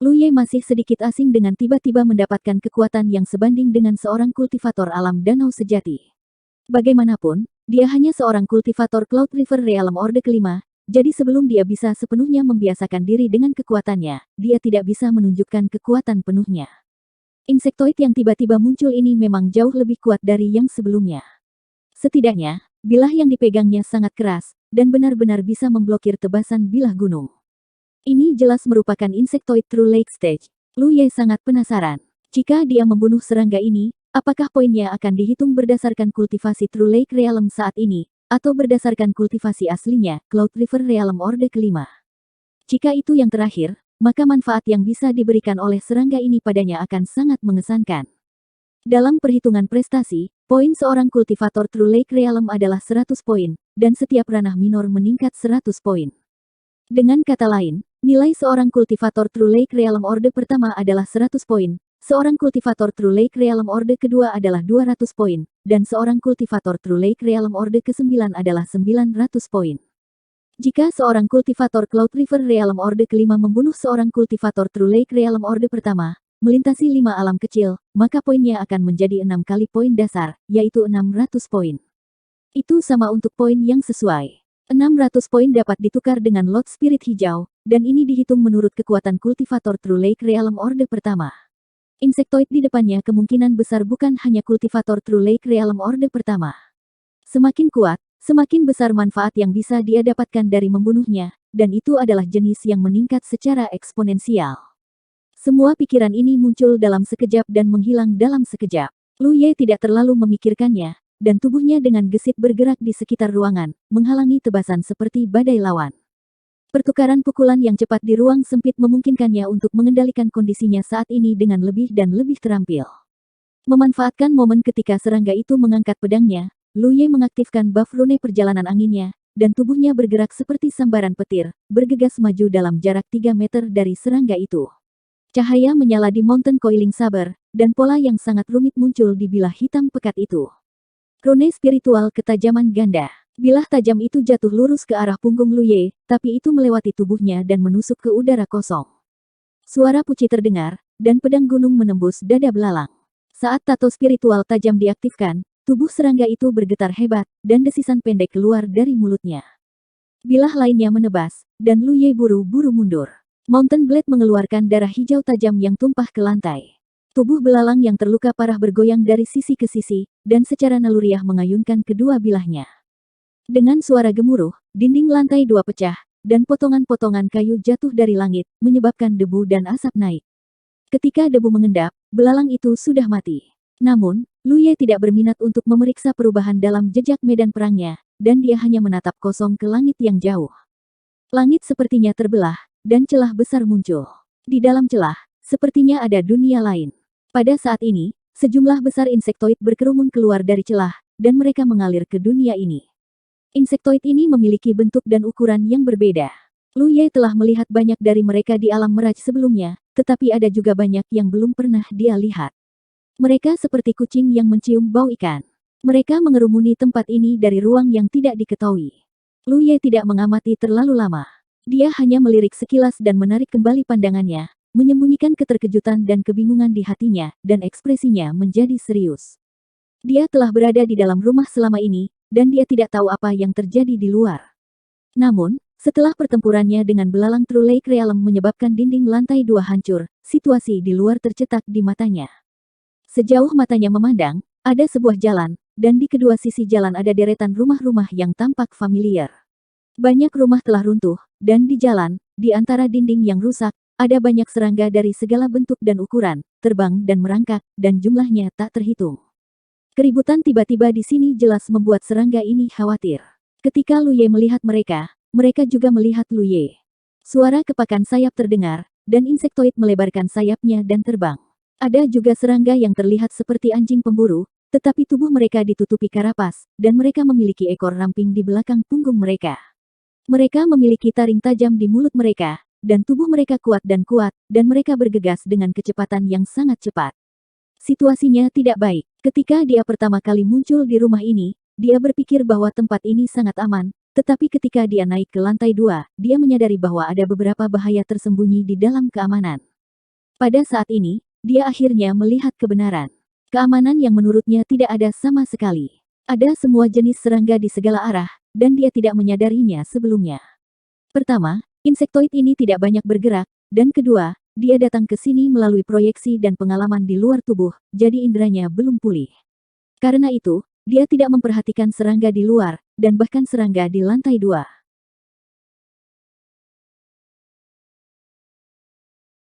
Lu Ye masih sedikit asing dengan tiba-tiba mendapatkan kekuatan yang sebanding dengan seorang kultivator alam danau sejati. Bagaimanapun, dia hanya seorang kultivator Cloud River Realm Orde kelima, jadi sebelum dia bisa sepenuhnya membiasakan diri dengan kekuatannya, dia tidak bisa menunjukkan kekuatan penuhnya. Insektoid yang tiba-tiba muncul ini memang jauh lebih kuat dari yang sebelumnya. Setidaknya, bilah yang dipegangnya sangat keras, dan benar-benar bisa memblokir tebasan bilah gunung. Ini jelas merupakan insektoid True Lake Stage. Lu Ye sangat penasaran. Jika dia membunuh serangga ini, apakah poinnya akan dihitung berdasarkan kultivasi True Lake Realm saat ini, atau berdasarkan kultivasi aslinya, Cloud River Realm Orde kelima? Jika itu yang terakhir, maka manfaat yang bisa diberikan oleh serangga ini padanya akan sangat mengesankan. Dalam perhitungan prestasi, poin seorang kultivator True Lake Realm adalah 100 poin, dan setiap ranah minor meningkat 100 poin. Dengan kata lain, nilai seorang kultivator True Lake Realm Orde pertama adalah 100 poin, seorang kultivator True Lake Realm Orde kedua adalah 200 poin, dan seorang kultivator True Lake Realm Orde ke-9 adalah 900 poin. Jika seorang kultivator Cloud River Realm Orde kelima membunuh seorang kultivator True Lake Realm Orde pertama, melintasi 5 alam kecil, maka poinnya akan menjadi 6 kali poin dasar, yaitu 600 poin. Itu sama untuk poin yang sesuai. 600 poin dapat ditukar dengan lot spirit hijau, dan ini dihitung menurut kekuatan kultivator True Lake Realm Orde pertama. Insektoid di depannya kemungkinan besar bukan hanya kultivator True Lake Realm Orde pertama. Semakin kuat, semakin besar manfaat yang bisa dia dapatkan dari membunuhnya, dan itu adalah jenis yang meningkat secara eksponensial. Semua pikiran ini muncul dalam sekejap dan menghilang dalam sekejap. Lu Ye tidak terlalu memikirkannya, dan tubuhnya dengan gesit bergerak di sekitar ruangan, menghalangi tebasan seperti badai lawan. Pertukaran pukulan yang cepat di ruang sempit memungkinkannya untuk mengendalikan kondisinya saat ini dengan lebih dan lebih terampil. Memanfaatkan momen ketika serangga itu mengangkat pedangnya, Lu Ye mengaktifkan buff rune perjalanan anginnya, dan tubuhnya bergerak seperti sambaran petir, bergegas maju dalam jarak 3 meter dari serangga itu. Cahaya menyala di Mountain Coiling Saber, dan pola yang sangat rumit muncul di bilah hitam pekat itu. Rune spiritual ketajaman ganda. Bilah tajam itu jatuh lurus ke arah punggung Lu Ye, tapi itu melewati tubuhnya dan menusuk ke udara kosong. Suara puci terdengar, dan pedang gunung menembus dada belalang. Saat tato spiritual tajam diaktifkan, tubuh serangga itu bergetar hebat, dan desisan pendek keluar dari mulutnya. Bilah lainnya menebas, dan Lu Ye buru-buru mundur. Mountain Blade mengeluarkan darah hijau tajam yang tumpah ke lantai. Tubuh belalang yang terluka parah bergoyang dari sisi ke sisi, dan secara naluriah mengayunkan kedua bilahnya. Dengan suara gemuruh, dinding lantai 2 pecah, dan potongan-potongan kayu jatuh dari langit, menyebabkan debu dan asap naik. Ketika debu mengendap, belalang itu sudah mati. Namun, Lu Ye tidak berminat untuk memeriksa perubahan dalam jejak medan perangnya, dan dia hanya menatap kosong ke langit yang jauh. Langit sepertinya terbelah, dan celah besar muncul. Di dalam celah, sepertinya ada dunia lain. Pada saat ini, sejumlah besar insektoid berkerumun keluar dari celah, dan mereka mengalir ke dunia ini. Insektoid ini memiliki bentuk dan ukuran yang berbeda. Lu Ye telah melihat banyak dari mereka di alam Mirage sebelumnya, tetapi ada juga banyak yang belum pernah dia lihat. Mereka seperti kucing yang mencium bau ikan. Mereka mengerumuni tempat ini dari ruang yang tidak diketahui. Lu Ye tidak mengamati terlalu lama. Dia hanya melirik sekilas dan menarik kembali pandangannya, menyembunyikan keterkejutan dan kebingungan di hatinya, dan ekspresinya menjadi serius. Dia telah berada di dalam rumah selama ini, dan dia tidak tahu apa yang terjadi di luar. Namun, setelah pertempurannya dengan belalang True Lake Realm menyebabkan dinding lantai 2 hancur, situasi di luar tercetak di matanya. Sejauh matanya memandang, ada sebuah jalan, dan di kedua sisi jalan ada deretan rumah-rumah yang tampak familiar. Banyak rumah telah runtuh, dan di jalan, di antara dinding yang rusak, ada banyak serangga dari segala bentuk dan ukuran, terbang dan merangkak, dan jumlahnya tak terhitung. Keributan tiba-tiba di sini jelas membuat serangga ini khawatir. Ketika Lu Ye melihat mereka, mereka juga melihat Lu Ye. Suara kepakan sayap terdengar, dan insektoid melebarkan sayapnya dan terbang. Ada juga serangga yang terlihat seperti anjing pemburu, tetapi tubuh mereka ditutupi karapas, dan mereka memiliki ekor ramping di belakang punggung mereka. Mereka memiliki taring tajam di mulut mereka, dan tubuh mereka kuat, dan mereka bergegas dengan kecepatan yang sangat cepat. Situasinya tidak baik. Ketika dia pertama kali muncul di rumah ini, dia berpikir bahwa tempat ini sangat aman, tetapi ketika dia naik ke lantai 2, dia menyadari bahwa ada beberapa bahaya tersembunyi di dalam keamanan. Pada saat ini, dia akhirnya melihat kebenaran. Keamanan yang menurutnya tidak ada sama sekali. Ada semua jenis serangga di segala arah, dan dia tidak menyadarinya sebelumnya. Pertama, insektoid ini tidak banyak bergerak, dan kedua, dia datang ke sini melalui proyeksi dan pengalaman di luar tubuh, jadi inderanya belum pulih. Karena itu, Dia tidak memperhatikan serangga di luar, dan bahkan serangga di lantai 2.